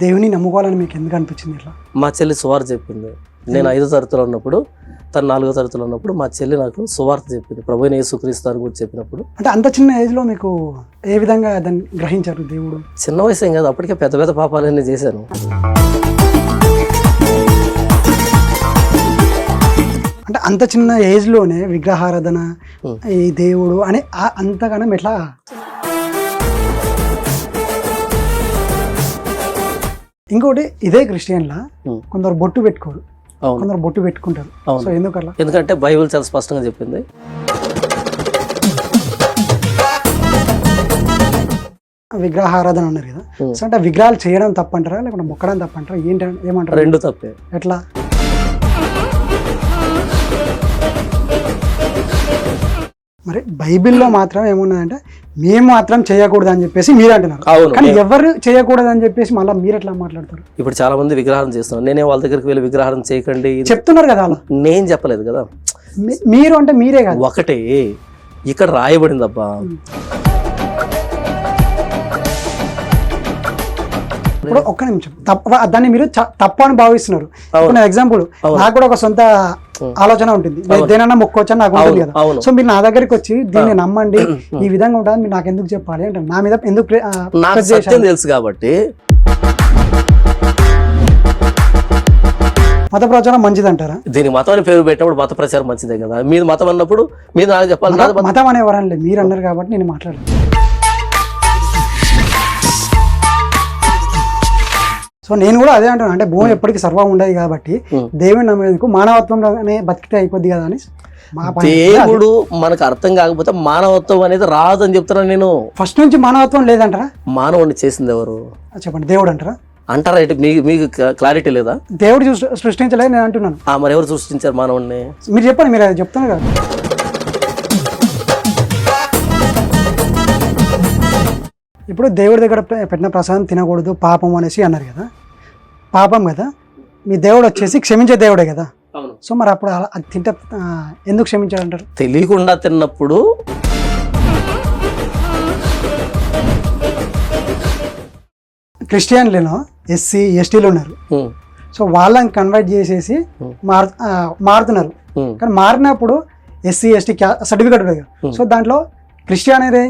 దేవుని నమ్ముకోవాలని మీకు ఎందుకు అనిపించింది ఇట్లా? మా చెల్లి సువార్త చెప్పింది. నేను 5వ తరగతిలో ఉన్నప్పుడు, తను 4వ తరగతిలో ఉన్నప్పుడు మా చెల్లి నాకు సువార్త చెప్పింది. ప్రభువైన యేసుక్రీస్తు అని కూడా చెప్పినప్పుడు. అంటే అంత చిన్న ఏజ్లో మీకు ఏ విధంగా దాన్ని గ్రహించారు దేవుడు? చిన్న వయసు ఏం కాదు, అప్పటికే పెద్ద పెద్ద పాపాలన్నీ చేశాను. అంటే అంత చిన్న ఏజ్లోనే విగ్రహారాధన, ఈ దేవుడు అని అంతగానం ఎట్లా? ఇంకోటి ఇదే క్రిస్టియన్లా కొందరు బొట్టు పెట్టుకోరు, కొందరు బొట్టు పెట్టుకుంటారు. సో ఎందుకు అట్లా? ఎందుకంటే బైబిల్ చాలా స్పష్టంగా చెప్పింది. విగ్రహారాధన ఉన్నారు కదా, సో అంటే విగ్రహాలు చేయడం తప్పంటారా లేకుంటే మొక్కడం తప్పంటారా? ఏమంటారు? రెండు తప్పే. ఎట్లా? మరి బైబిల్లో మాత్రం ఏమున్నదంటే మేము మాత్రం చేయకూడదు అని చెప్పేసి మీరు అంటున్నారు, కానీ ఎవరు చేయకూడదు అని చెప్పేసి మళ్ళీ మీరు ఎట్లా మాట్లాడతారు? ఇప్పుడు చాలా మంది విగ్రహారం చేస్తున్నారు. నేనే వాళ్ళ దగ్గరికి వెళ్ళి విగ్రహారం చేయకండి చెప్తున్నారు కదా. అలా నేను చెప్పలేదు కదా. మీరు అంటే మీరే కదా. ఒకటే ఇక్కడ రాయబడింది అబ్బా. ఇప్పుడు ఒక్క నిమిషం, దాన్ని మీరు తప్పు అని భావిస్తున్నారు. ఎగ్జాంపుల్, నాకు కూడా ఒక సొంత ఆలోచన ఉంటుంది, దేనన్నా మొక్కోవచ్చు అని నాకు ఉంటుంది కదా. సో మీరు నా దగ్గరికి వచ్చి దీన్ని నమ్మండి, ఈ విధంగా ఉంటుంది, మీరు నాకు ఎందుకు చెప్పాలి అంటే నా మీద ఎందుకు తెలుసు కాబట్టి. మత ప్రచారం మంచిది అంటారా? దీని మతం అని పేరు పెట్టినప్పుడు మత ప్రచారం మంచిదే కదా. మీరు మతం అన్నప్పుడు మీరు నాకు చెప్పాలి. మతం అనేవారండి మీరు అన్నారు కాబట్టి నేను మాట్లాడాను. సో నేను కూడా అదే అంటాను, అంటే భూమి ఎప్పటికీ సర్వం ఉండదు కాబట్టి దేవుని నమ్మేందుకు మానవత్వంలోనే బతికితే అయిపోద్ది కదా అని. దేవుడు మనకు అర్థం కాకపోతే మానవత్వం అనేది రాదు అని చెప్తున్నాను నేను. ఫస్ట్ నుంచి మానవత్వం లేదంటారా? మానవుడిని చేసింది ఎవరు చెప్పండి, దేవుడు అంటారా? అంటారా? మీకు క్లారిటీ లేదా? దేవుడు సృష్టించలేదు నేను అంటున్నాను. మరి ఎవరు సృష్టించారు మానవుడిని? మీరు చెప్పండి, మీరు అది చెప్తున్నారు కదా. ఇప్పుడు దేవుడి దగ్గర పెట్టిన ప్రసాదం తినకూడదు, పాపం అనేసి అన్నారు కదా. పాపం కదా, మీ దేవుడు వచ్చేసి క్షమించే దేవుడే కదా. సో మరి అప్పుడు అది తింటే ఎందుకు క్షమించాలంటారు? తెలియకుండా తిన్నప్పుడు క్రిస్టియన్లలో ఎస్సీ ఎస్టీలు ఉన్నారు. సో వాళ్ళని కన్వర్ట్ చేసేసి మారుతున్నారు. కానీ మారినప్పుడు ఎస్సీ ఎస్టీ సర్టిఫికేట్ ఉంటుంది కదా. సో దాంట్లో క్రిస్టియన్ అనేది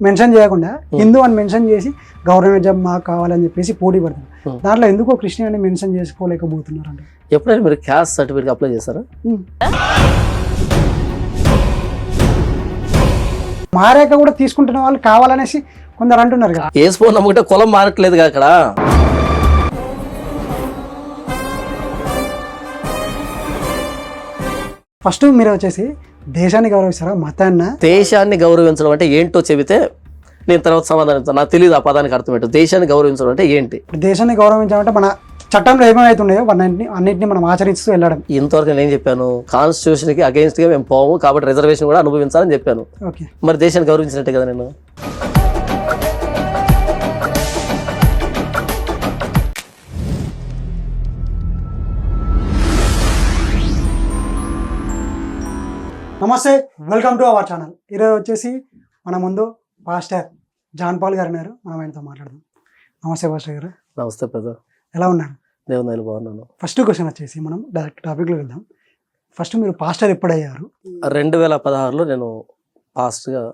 మెన్షన్ చేయకుండా హిందూ అని మెన్షన్ చేసి గవర్నమెంట్ జాబ్ మాకు కావాలని చెప్పేసి పోటీ పడుతున్నారు. దాంట్లో ఎందుకో క్రిస్టియన్ అని మెన్షన్ చేసుకోలేకపోతున్నారు అంటే. ఎప్పుడైనా మీరు క్యాస్ట్ సర్టిఫికేట్ అప్లై చేస్తారా? మారాక కూడా తీసుకుంటున్న వాళ్ళు కావాలనేసి కొందరు అంటున్నారు కదా. వేసిపోయి నమ్ముకుంటే కులం మారట్లేదు కదా అక్కడ. ఫస్ట్ మీరు వచ్చేసి దేశాన్ని గౌరవిస్తారా మతాన్న? దేశాన్ని గౌరవించడం అంటే ఏంటో చెబితే నేను తర్వాత సమాధానం ఇస్తాను. నాకు తెలియదు ఆ పదానికి అర్థం ఏంటో. దేశాన్ని గౌరవించడం అంటే ఏంటి? దేశాన్ని గౌరవించడం అంటే మన చట్టంలో ఏమైతున్నాయో అన్నింటినీ మనం ఆచరిస్తూ వెళ్ళడం. ఇంతవరకు నేను చెప్పాను, కాన్స్టిట్యూషన్కి అగేన్స్ట్గా మేము పోము కాబట్టి రిజర్వేషన్ కూడా అనుభవించాలని చెప్పాను. ఓకే, మరి దేశాన్ని గౌరవించినట్టే కదా నేను. నమస్తే, వెల్కమ్ టు అవర్ ఛానల్. ఈరోజు వచ్చేసి మన ముందు పాస్టర్ జాన్ పాల్ గారు ఉన్నారు, మనం ఆయనతో మాట్లాడదాం. నమస్తే పాస్టర్ గారు. నమస్తే బ్రదర్, ఎలా ఉన్నారు? దేవుని బాగున్నాను. ఫస్ట్ క్వశ్చన్ వచ్చేసి మనం డైరెక్ట్ టాపిక్లో వెళ్దాం. ఫస్ట్ మీరు పాస్టర్ ఎప్పుడు అయ్యారు? 2016లో నేను పాస్టర్గా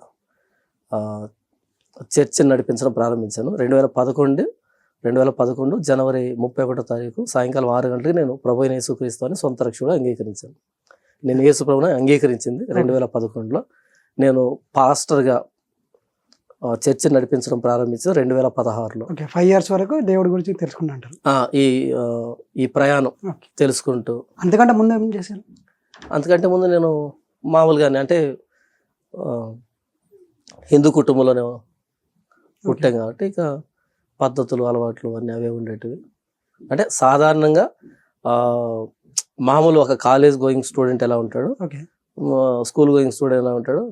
చర్చిని నడిపించడం ప్రారంభించాను. 2011 జనవరి 31వ తారీఖు సాయంకాలం 6 గంటలకు నేను ప్రభువైన యేసుక్రీస్తు అని సొంత రక్షకుడుగా అంగీకరించాను. నేను యేసు ప్రభువుని అంగీకరించింది 2011లో. నేను పాస్టర్గా చర్చిని నడిపించడం ప్రారంభించింది 2016లో. 5 years వరకు దేవుడి గురించి తెలుసుకుంటా. ఈ ప్రయాణం తెలుసుకుంటూ. అంతకంటే ముందు ఏం చేశాను? అంతకంటే ముందు నేను మామూలుగానే అంటే హిందూ కుటుంబంలోనే పుట్టాం కాబట్టి ఇక పద్ధతులు అలవాట్లు అన్నీ అవే ఉండేటివి. అంటే సాధారణంగా మామూలు ఒక కాలేజ్ గోయింగ్ స్టూడెంట్ ఎలా ఉంటాడు, స్కూల్ గోయింగ్ స్టూడెంట్ ఎలా ఉంటాడు,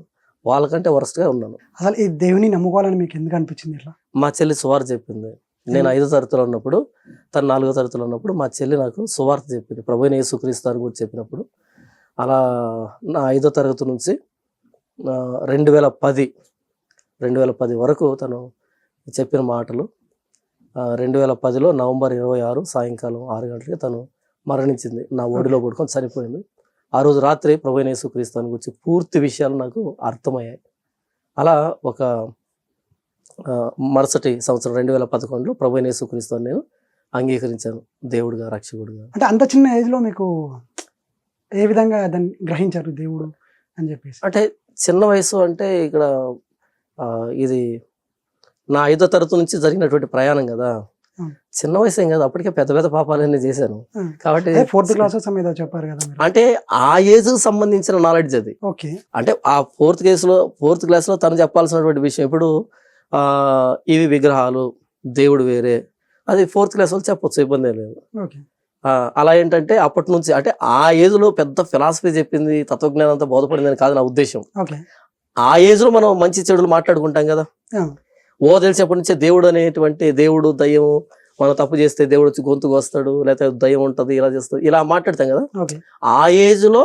వాళ్ళకంటే వరస్ట్గా ఉన్నాను. అసలు ఈ దేవుని నమ్ముకోవాలని మీకు ఎందుకు అనిపించింది ఇట్లా? మా చెల్లి సువార్త చెప్పింది. నేను 5వ తరగతిలో ఉన్నప్పుడు, తను 4వ తరగతిలో ఉన్నప్పుడు మా చెల్లి నాకు సువార్త చెప్పింది. ప్రభువైన యేసుక్రీస్తు అని కూడా చెప్పినప్పుడు అలా నా 5వ తరగతి నుంచి 2010 వరకు తను చెప్పిన మాటలు 2010లో నవంబర్ 26 సాయంకాలం 6 గంటలకి తను మరణించింది. నా ఒడిలో పడుకొని చనిపోయింది. ఆ రోజు రాత్రి ప్రభువైన యేసుక్రీస్తుని గురించి పూర్తి విషయాలు నాకు అర్థమయ్యాయి. అలా ఒక మరుసటి సంవత్సరం 2011లో ప్రభువైన యేసుక్రీస్తుని నేను అంగీకరించాను దేవుడిగా, రక్షకుడిగా. అంటే అంత చిన్న ఏజ్లో మీకు ఏ విధంగా దాన్ని గ్రహించారు దేవుడు అని చెప్పేసి? అంటే చిన్న వయసు అంటే ఇక్కడ ఇది నా 5వ తరగతి నుంచి జరిగినటువంటి ప్రయాణం కదా. చిన్న వయసు ఏం కాదు, అప్పటికే పెద్ద పెద్ద పాపాలన్నీ చేశాను. కాబట్టి 4th క్లాస్ సమయంలో చెప్పారు కదా మీరు. అంటే ఆ ఏజ్ సంబంధించిన నాలెడ్జ్ అది. ఓకే. అంటే ఆ 4th క్లాస్ లో తను చెప్పాల్సినటువంటి విషయం ఇప్పుడు ఇవి విగ్రహాలు, దేవుడు వేరే, అది 4th క్లాస్ వాళ్ళు చెప్పొచ్చు, ఇబ్బంది లేదు. ఓకే. అలా ఏంటంటే అప్పటి నుంచి అంటే ఆ ఏజ్ లో పెద్ద ఫిలాసఫీ చెప్పింది, తత్వజ్ఞానం అంతా బోధపడింది అని కాదు నా ఉద్దేశం. ఓకే. ఆ ఏజ్ లో మనం మంచి చెడులు మాట్లాడుకుంటాం కదా. తెలిసేప్పటి నుంచే దేవుడు అనేటువంటి దేవుడు దయ్యం, మనం తప్పు చేస్తే దేవుడు వచ్చి గొంతుకు వస్తాడు, లేకపోతే దయ్యం ఉంటది, ఇలా చేస్తుంది, ఇలా మాట్లాడతాం కదా. ఆ ఏజ్ లో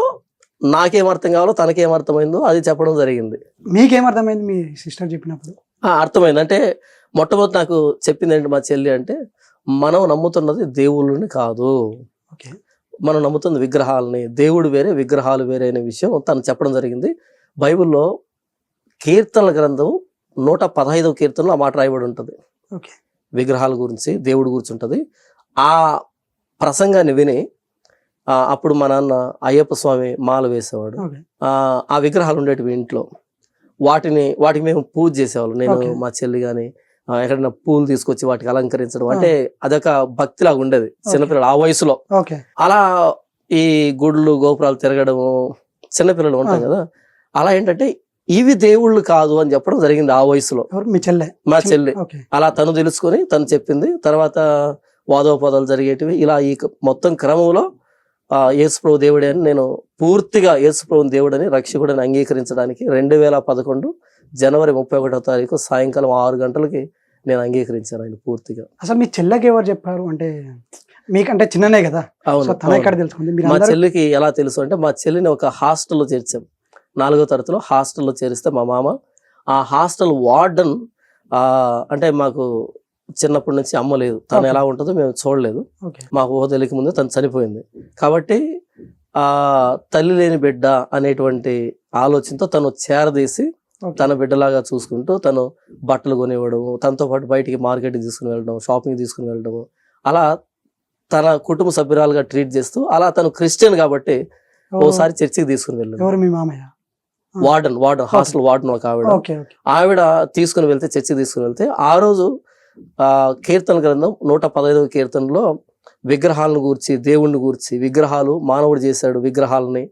నాకేం అర్థం కావాలో తనకేం అర్థమైందో అది చెప్పడం జరిగింది. మీకేం అర్థమైంది మీ సిస్టర్ చెప్పినప్పుడు? అర్థమైంది. అంటే మొట్టమొదటి నాకు చెప్పింది ఏంటి మా చెల్లి అంటే, మనం నమ్ముతున్నది దేవుళ్ళని కాదు, మనం నమ్ముతున్న విగ్రహాలని, దేవుడు వేరే విగ్రహాలు వేరే అనే విషయం తను చెప్పడం జరిగింది. బైబిల్లో కీర్తనల గ్రంథం 115వ కీర్తనలో ఆ మాట రాయబడి ఉంటుంది. విగ్రహాల గురించి, దేవుడి గురించి ఉంటుంది. ఆ ప్రసంగాన్ని విని అప్పుడు మా నాన్న అయ్యప్ప స్వామి మాల వేసేవాడు. ఆ విగ్రహాలు ఉండేటివి ఇంట్లో, వాటికి మేము పూజ చేసేవాళ్ళం. నేను మా చెల్లి కానీ ఎక్కడైనా పూలు తీసుకొచ్చి వాటికి అలంకరించడం, అంటే అదొక భక్తిలాగా ఉండేది చిన్నపిల్లలు ఆ వయసులో. అలా ఈ గుళ్ళు గోపురాలు తిరగడము, చిన్నపిల్లలు ఉంటాం కదా, అలా ఏంటంటే ఇవి దేవుళ్ళు కాదు అని చెప్పడం జరిగింది ఆ వయసులో. మా చెల్లి అలా తను తెలుసుకొని తను చెప్పింది. తర్వాత వాదోపదాలు జరిగేటివి. ఇలా ఈ మొత్తం క్రమంలో యేసుప్రభు దేవుడే అని నేను పూర్తిగా యేసుప్రభుని దేవుడని, రక్షకుడని అంగీకరించడానికి 2011 జనవరి 31వ తారీఖు సాయంకాలం 6 గంటలకి నేను అంగీకరించాను ఆయన పూర్తిగా. అసలు మీ చెల్లెకి ఎవరు చెప్పారు? అంటే మీకంటే చిన్ననే కదా. అవును. మా చెల్లికి ఎలా తెలుసు అంటే, మా చెల్లిని ఒక హాస్టల్లో చేర్చాం. 4వ తరగతిలో హాస్టల్లో చేరిస్తే మా మామ ఆ హాస్టల్ వార్డన్, అంటే మాకు చిన్నప్పటి నుంచి అమ్మ లేదు, తను ఎలా ఉంటుందో మేము చూడలేదు. మాకు ఊహ తెలియక ముందే తను చనిపోయింది. కాబట్టి తల్లి లేని బిడ్డ అనేటువంటి ఆలోచనతో తను చేరదీసి తన బిడ్డలాగా చూసుకుంటూ తను బట్టలు కొనివ్వడం, తనతో పాటు బయటికి మార్కెట్కి తీసుకుని వెళ్ళడం, షాపింగ్ తీసుకుని వెళ్ళడం, అలా తన కుటుంబ సభ్యురాలుగా ట్రీట్ చేస్తూ, అలా తను క్రిస్టియన్ కాబట్టి ఓసారి చర్చికి తీసుకుని వెళ్ళాడు. వార్డన్ హాస్టల్ వార్డన్ ఒక ఆవిడ తీసుకుని వెళ్తే, చర్చికి తీసుకుని వెళ్తే, ఆ రోజు కీర్తన గ్రంథం 115వ కీర్తనలో విగ్రహాలను గూర్చి, దేవుణ్ణి గూర్చి, విగ్రహాలు మానవుడు చేశాడు, విగ్రహాలని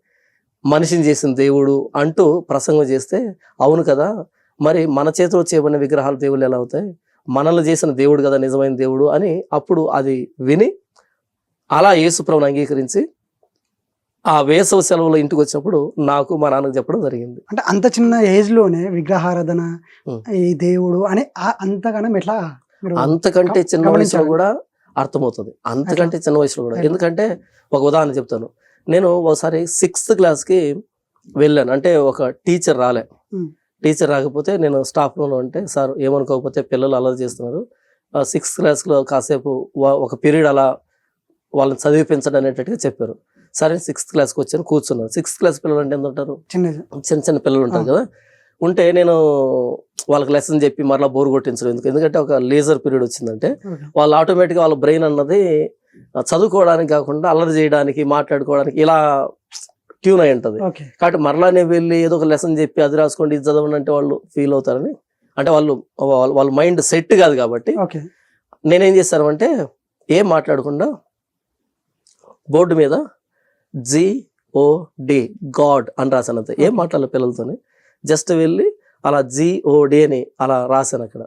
మనిషిని చేసిన దేవుడు అంటూ ప్రసంగం చేస్తే, అవును కదా, మరి మన చేతిలో చేయబడిన విగ్రహాలు దేవుళ్ళు ఎలా అవుతాయి, మనల్ని చేసిన దేవుడు కదా నిజమైన దేవుడు అని అప్పుడు అది విని అలా యేసుప్రభుని అంగీకరించి ఆ వేసవి సెలవులో ఇంటికి వచ్చినప్పుడు నాకు మా నాన్నకు చెప్పడం జరిగింది. అంటే అంత చిన్న ఏజ్ లోనే విగ్రహారాధన, ఈ దేవుడు అని అంతగానం ఎట్లా? అంతకంటే చిన్న వయసులో కూడా అర్థమవుతుంది, అంతకంటే చిన్న వయసులో కూడా. ఎందుకంటే ఒక ఉదాహరణ చెప్తాను. నేను ఒకసారి 6th క్లాస్కి వెళ్ళాను. అంటే ఒక టీచర్ రాలే. టీచర్ రాకపోతే నేను స్టాఫ్ రూమ్లో ఉంటే, సార్ ఏమనుకోకపోతే పిల్లలు అల్లరి చేస్తున్నారు, 6th క్లాస్లో కాసేపు ఒక పీరియడ్ అలా వాళ్ళని చదివించడం అనేటట్టుగా చెప్పారు. సరే 6th క్లాస్కి వచ్చాను, కూర్చున్నాను. 6th క్లాస్ పిల్లలు అంటే ఎంత ఉంటారు? చిన్న చిన్న పిల్లలు ఉంటారు కదా. ఉంటే నేను వాళ్ళకి లెసన్ చెప్పి మరలా బోర్ కొట్టించడం ఎందుకంటే ఒక లేజర్ పీరియడ్ వచ్చిందంటే వాళ్ళు ఆటోమేటిక్గా వాళ్ళ బ్రెయిన్ అన్నది చదువుకోవడానికి కాకుండా అల్లరి చేయడానికి, మాట్లాడుకోవడానికి ఇలా ట్యూన్ అయి ఉంటుంది. కాబట్టి మరలా నేను వెళ్ళి ఏదో ఒక లెసన్ చెప్పి అది రాసుకోండి, ఇది చదవండి అంటే వాళ్ళు ఫీల్ అవుతారని, అంటే వాళ్ళ మైండ్ సెట్ కాదు. కాబట్టి నేనేం చేశాను అంటే, ఏం మాట్లాడకుండా బోర్డు మీద GOD గాడ్ అని రాశాను. అంతే, ఏం మాట్లాడాలి పిల్లలతోని. జస్ట్ వెళ్ళి అలా GOD అని అలా రాశాను. అక్కడ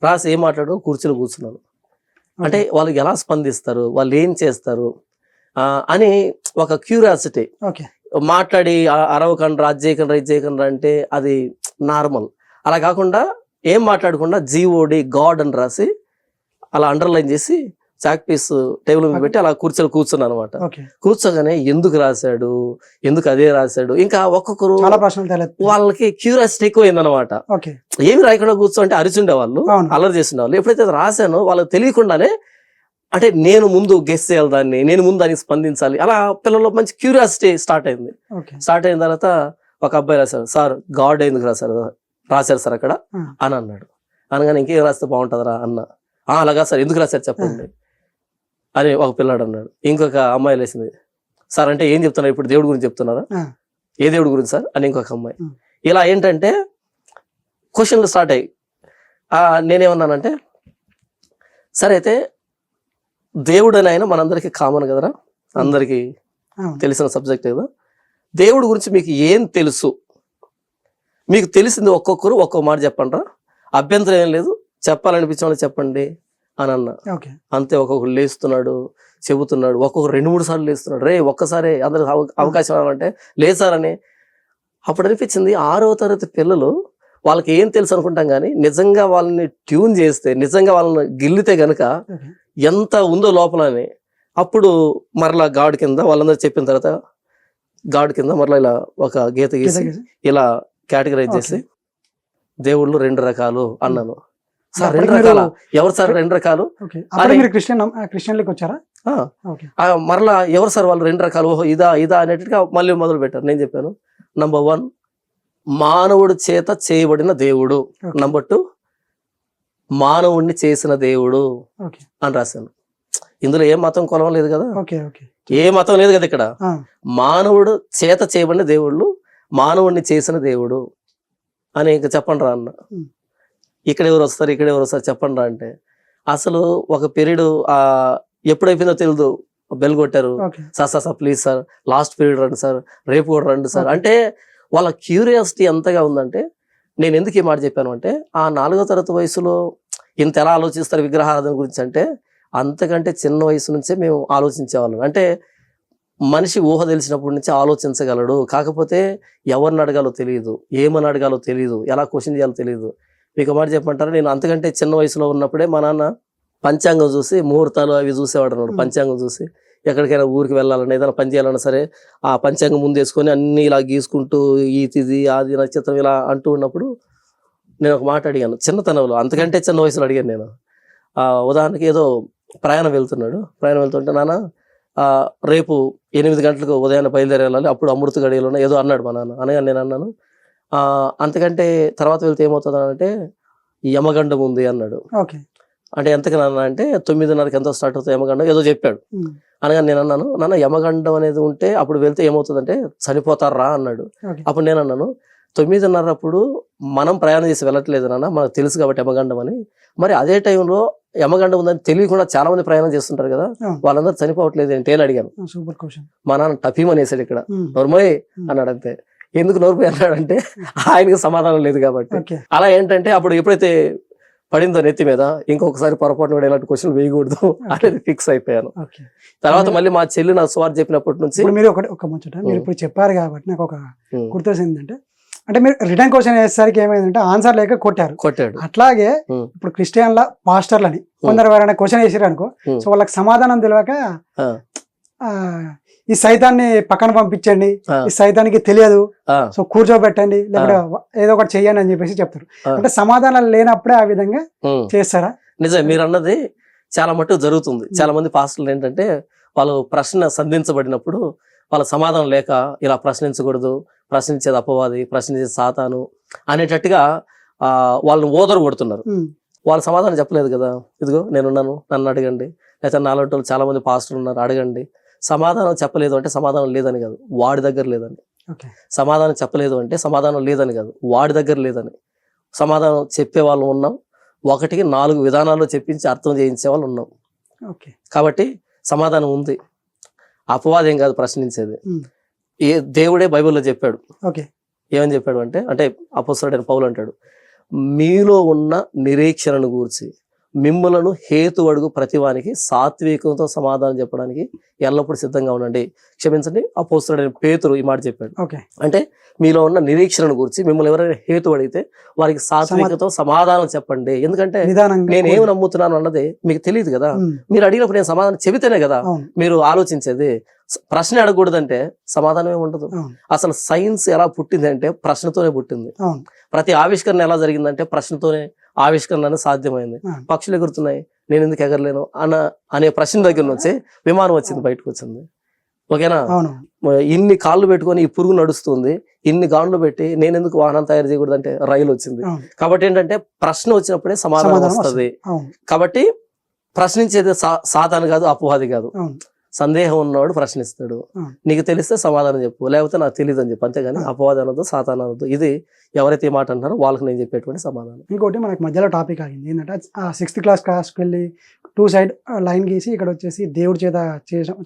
రాసి ఏం మాట్లాడడం, కుర్చీలో కూర్చున్నాను. అంటే వాళ్ళు ఎలా స్పందిస్తారు, వాళ్ళు ఏం చేస్తారు అని ఒక క్యూరియాసిటీ. మాట్లాడి అరవకండ్రా, అది చేయకండ్రా, ఇది చేయకండ్రా అంటే అది నార్మల్. అలా కాకుండా ఏం మాట్లాడకుండా GOD గాడ్ అని రాసి అలా అండర్లైన్ చేసి చాక్ పీస్ టేబుల్ మీద పెట్టి అలా కూర్చున్నాను అనమాట. ఓకే. కూర్చోగానే ఎందుకు రాశాడు, ఎందుకు అదే రాశాడు, ఇంకా ఒక్కొక్కరు చాలా ప్రశ్నలు తలెత్తాయి. వాళ్ళకి క్యూరియాసిటీ ఎక్కువైంది అనమాట. ఓకే. ఏమి రాయకుండా కూర్చో అంటే అరిచుండే వాళ్ళు, అవును. అల్లరి చేసిండే వాళ్ళు. ఎప్పుడైతే అది రాశానో వాళ్ళకి తెలియకుండానే అంటే నేను ముందు గెస్ చేయాలి దాన్ని, నేను ముందు దానికి స్పందించాలి, అలా పిల్లల్లో మంచి క్యూరియాసిటీ స్టార్ట్ అయింది. ఓకే. స్టార్ట్ అయిన తర్వాత ఒక అబ్బాయి రాశాడు, సార్ గాడ్ ఎందుకు రాశారు సార్ అక్కడ అని అన్నాడు. అనగానే ఇంకేం రాస్తే బాగుంటుందిరా అన్న. అలాగా సార్ ఎందుకు రాశారు చెప్పండి అని ఒక పిల్లాడు అన్నాడు. ఇంకొక అమ్మాయి లేసింది, సార్ అంటే ఏం చెప్తున్నారు ఇప్పుడు, దేవుడి గురించి చెప్తున్నారా, ఏ దేవుడి గురించి సార్ అని ఇంకొక అమ్మాయి. ఇలా ఏంటంటే క్వశ్చన్లు స్టార్ట్ అయ్యి నేనేమన్నానంటే, సరే అయితే దేవుడు అని ఆయన మనందరికీ కామన్ కదరా, అందరికీ తెలిసిన సబ్జెక్ట్ కదా, దేవుడి గురించి మీకు ఏం తెలుసు, మీకు తెలిసింది ఒక్కొక్కరు ఒక్కొక్క మాట చెప్పండి రా, అభ్యంతరం ఏం లేదు, చెప్పాలనిపించిన వాళ్ళు చెప్పండి అని అన్నా. అంతే ఒక్కొక్కరు లేస్తున్నాడు, చెబుతున్నాడు, ఒక్కొక్కరు 2-3 సార్లు లేస్తున్నాడు. రే ఒక్కసారి అందరికి అవకాశం ఇవ్వాలంటే లేసారని. అప్పుడు అనిపించింది 6వ తరగతి పిల్లలు వాళ్ళకి ఏం తెలుసు అనుకుంటాం కానీ నిజంగా వాళ్ళని ట్యూన్ చేస్తే, నిజంగా వాళ్ళని గిల్లితే గనక ఎంత ఉందో లోపలని. అప్పుడు మరలా గాడ్ కింద వాళ్ళందరూ చెప్పిన తర్వాత గాడ్ కింద మరలా ఇలా ఒక గీత గీసి ఇలా కేటగరైజ్ చేసి దేవుళ్ళు 2 రకాలు అన్నాను. సార్ 2 రకాల ఎవరు సార్ 2 రకాలు మరలా ఎవరు సార్ వాళ్ళు 2 రకాలు, ఓహో ఇదా అనేట్టుగా మళ్ళీ మొదలు పెట్టారు. నేను చెప్పాను, నంబర్ 1 మానవుడు చేత చేయబడిన దేవుడు, నంబర్ 2 మానవుడిని చేసిన దేవుడు అని రాశాను. ఇందులో ఏ మతం కొలం లేదు కదా, ఏ మతం లేదు కదా, ఇక్కడ మానవుడు చేత చేయబడిన దేవుళ్ళు, మానవుడిని చేసిన దేవుడు అని ఇంకా చెప్పండి రా అన్న. ఇక్కడ ఎవరు వస్తారు చెప్పండి రా అంటే అసలు ఒక పీరియడ్ ఎప్పుడైపోయిందో తెలియదు, బెల్ కొట్టారు, sir please sir last period రండి సార్, రేపు కూడా రండి సార్ అంటే వాళ్ళ క్యూరియాసిటీ ఎంతగా ఉందంటే. నేను ఎందుకు ఈ మాట చెప్పాను అంటే, ఆ 4వ తరగతి వయసులో ఇంత ఎలా ఆలోచిస్తారు విగ్రహారాధన గురించి అంటే, అంతకంటే చిన్న వయసు నుంచే మేము ఆలోచించేవాళ్ళం. అంటే మనిషి ఊహ తెలిసినప్పటి నుంచి ఆలోచించగలడు, కాకపోతే ఎవరిని అడగాలో తెలియదు, ఏమని అడగాలో తెలియదు, ఎలా క్వశ్చన్ చేయాలో తెలియదు. మీకు మాట చెప్పమంటారా, నేను అంతకంటే చిన్న వయసులో ఉన్నప్పుడే మా నాన్న పంచాంగం చూసి ముహూర్తాలు అవి చూసేవాడు అన్నాడు. పంచాంగం చూసి ఎక్కడికైనా ఊరికి వెళ్ళాలన్నా ఏదైనా పని చేయాలన్నా సరే ఆ పంచాంగం ముందు వేసుకొని అన్ని ఇలా గీసుకుంటూ ఈ తిది ఆది నక్షత్రం ఇలా అంటూ ఉన్నప్పుడు నేను ఒక మాట అడిగాను చిన్నతనంలో, అంతకంటే చిన్న వయసులో అడిగాను నేను. ఉదాహరణకి ఏదో ప్రయాణం వెళ్తుంటే నాన్న రేపు 8 గంటలకు ఉదయాన్నే బయలుదేరి వెళ్ళాలి, అప్పుడు అమృత గడియలోనే ఏదో అన్నాడు మా నాన్న. అనగా నేను అన్నాను, అంతకంటే తర్వాత వెళ్తే ఏమవుతుంది అంటే యమగండం ఉంది అన్నాడు. అంటే ఎంతకి నాన్న అంటే 9:30కి ఎంతో స్టార్ట్ అవుతుంది యమగండం ఏదో చెప్పాడు. అనగా నేను అన్నాను, నాన్న యమగండం అనేది ఉంటే అప్పుడు వెళ్తే ఏమవుతుందంటే చనిపోతారా అన్నాడు. అప్పుడు నేను అన్నాను, 9:30 అప్పుడు మనం ప్రయాణం చేసి వెళ్ళట్లేదు నాన్న, మనకు తెలుసు కాబట్టి యమగండం అని. మరి అదే టైంలో యమగండం ఉందని తెలియకుండా చాలా మంది ప్రయాణం చేస్తుంటారు కదా, వాళ్ళందరూ చనిపోవట్లేదు ఏంటి అని అడిగాను. మా నాన్న టఫీమనేసాడు ఇక్కడ, నోర్మోయ్ అన్నాడు. అంతే. ఎందుకు నోర్మోయ్ అన్నాడంటే ఆయనకు సమాధానం లేదు కాబట్టి. అలా ఏంటంటే అప్పుడు ఎప్పుడైతే పడిందో నెత్తి మీద ఇంకొకసారి పొరపాటు కూడా ఇలాంటి క్వశ్చన్ వేయకూడదు అనేది ఫిక్స్ అయిపోయాను. తర్వాత మళ్ళీ మా చెల్లి నాకు సువార్త చెప్పినప్పటి నుంచి మీరు ఒక ముచ్చట మీరు ఇప్పుడు చెప్పారు కాబట్టి నాకు ఒక గుర్తొచ్చింది. అంటే మీరు రిటర్న్ క్వశ్చన్ వేసేసరికి ఏమైందంటే ఆన్సర్ లేక కొట్టాడు. అట్లాగే ఇప్పుడు క్రిస్టియన్ల పాస్టర్లని కొందరు ఎవరైనా క్వశ్చన్ వేసారు అనుకో, సో వాళ్ళకి సమాధానం తెలియక ఈ సైతాన్ని పక్కన పంపించండి, ఈ సైతానికి తెలియదు, సో కూర్చోబెట్టండి, లేకపోతే ఏదో ఒకటి చెయ్యండి అని చెప్పేసి చెప్తారు. అంటే సమాధానాలు లేనప్పుడే ఆ విధంగా చేస్తారా? నిజమే, మీరు అన్నది చాలా మట్టుకు జరుగుతుంది. చాలా మంది పాస్టర్లు ఏంటంటే వాళ్ళు ప్రశ్న సంధించబడినప్పుడు వాళ్ళ సమాధానం లేక ఇలా ప్రశ్నించకూడదు, ప్రశ్నించేది అపవాది, ప్రశ్నించేది సాతాను అనేటట్టుగా వాళ్ళని ఓదరు కొడుతున్నారు. వాళ్ళు సమాధానం చెప్పలేదు కదా, ఇదిగో నేనున్నాను, నన్ను అడగండి, లేకపోతే నాలాంటి వాళ్ళు చాలా మంది పాస్టర్లు ఉన్నారు అడగండి. సమాధానం చెప్పలేదు అంటే సమాధానం లేదని కాదు, వాడి దగ్గర లేదని. సమాధానం చెప్పలేదు అంటే సమాధానం లేదని కాదు, వాడి దగ్గర లేదని. సమాధానం చెప్పే వాళ్ళు ఉన్నాం, 1కి 4 విధానాల్లో చెప్పించి అర్థం చేయించే వాళ్ళు ఉన్నాం. కాబట్టి సమాధానం ఉంది, అపవాదం కాదు ప్రశ్నించేది. దేవుడే బైబిల్లో చెప్పాడు. ఏమని చెప్పాడు అంటే అపొస్తలుడైన పౌలు అంటాడు, మీలో ఉన్న నిరీక్షణను గూర్చి మిమ్ములను హేతు అడుగు ప్రతివానికి సాత్వికంతో సమాధానం చెప్పడానికి ఎల్లప్పుడూ సిద్ధంగా ఉండండి. క్షమించండి, అపోస్తలుడైన పేతురు ఈ మాట చెప్పాడు. ఓకే. అంటే మీలో ఉన్న నిరీక్షణను గురించి మిమ్మల్ని ఎవరైనా హేతు అడిగితే వారికి సాత్వికతో సమాధానం చెప్పండి. ఎందుకంటే నిదానంగా నేను ఏమి నమ్ముతున్నాను అన్నది మీకు తెలియదు కదా. మీరు అడిగినప్పుడు నేను సమాధానం చెబితేనే కదా అవును. మీరు ఆలోచించేది. ప్రశ్న అడగకూడదంటే సమాధానం ఏమి ఉండదు. అవును. అసలు సైన్స్ ఎలా పుట్టింది అంటే ప్రశ్నతోనే పుట్టింది. అవును. ప్రతి ఆవిష్కరణ ఎలా జరిగిందంటే ప్రశ్నతోనే ఆవిష్కరణ అనేది సాధ్యమైంది. అవును. పక్షులు ఎగురుతున్నాయి, నేను ఎందుకు ఎగరలేను అనే ప్రశ్న దగ్గర నుంచి విమానం వచ్చింది, బయటకు వచ్చింది. ఓకేనా? అవును. ఇన్ని కాళ్ళు పెట్టుకొని ఈ పురుగు నడుస్తుంది, ఇన్ని గాండ్లు పెట్టి నేను ఎందుకు వాహనం తయారు చేయకూడదు అంటే రైలు వచ్చింది. అవును. కాబట్టి ఏంటంటే ప్రశ్న వచ్చినప్పుడే సమాధానం సమాధానం వస్తుంది. అవును. కాబట్టి ప్రశ్నించేది సాతాను కాదు, అపవాది కాదు. అవును. సందేహం ఉన్నవాడు ప్రశ్నిస్తాడు. అవును. నీకు తెలిస్తే సమాధానం చెప్పు, లేకపోతే నాకు తెలియదు అని చెప్పు. అంతేగాని అపవాది అనొద్దు, సాతాను అనొద్దు. ఇది ఎవరైతే ఈ మాట అంటారో వాళ్ళకి నేను చెప్పేటువంటి సమాధానం. ఇంకోటి మనకు మధ్యలో టాపిక్ ఆగింది ఏంటంటే 6th క్లాస్కి వెళ్ళి 2 సైడ్ లైన్ గీసి ఇక్కడ వచ్చేసి దేవుడి చేత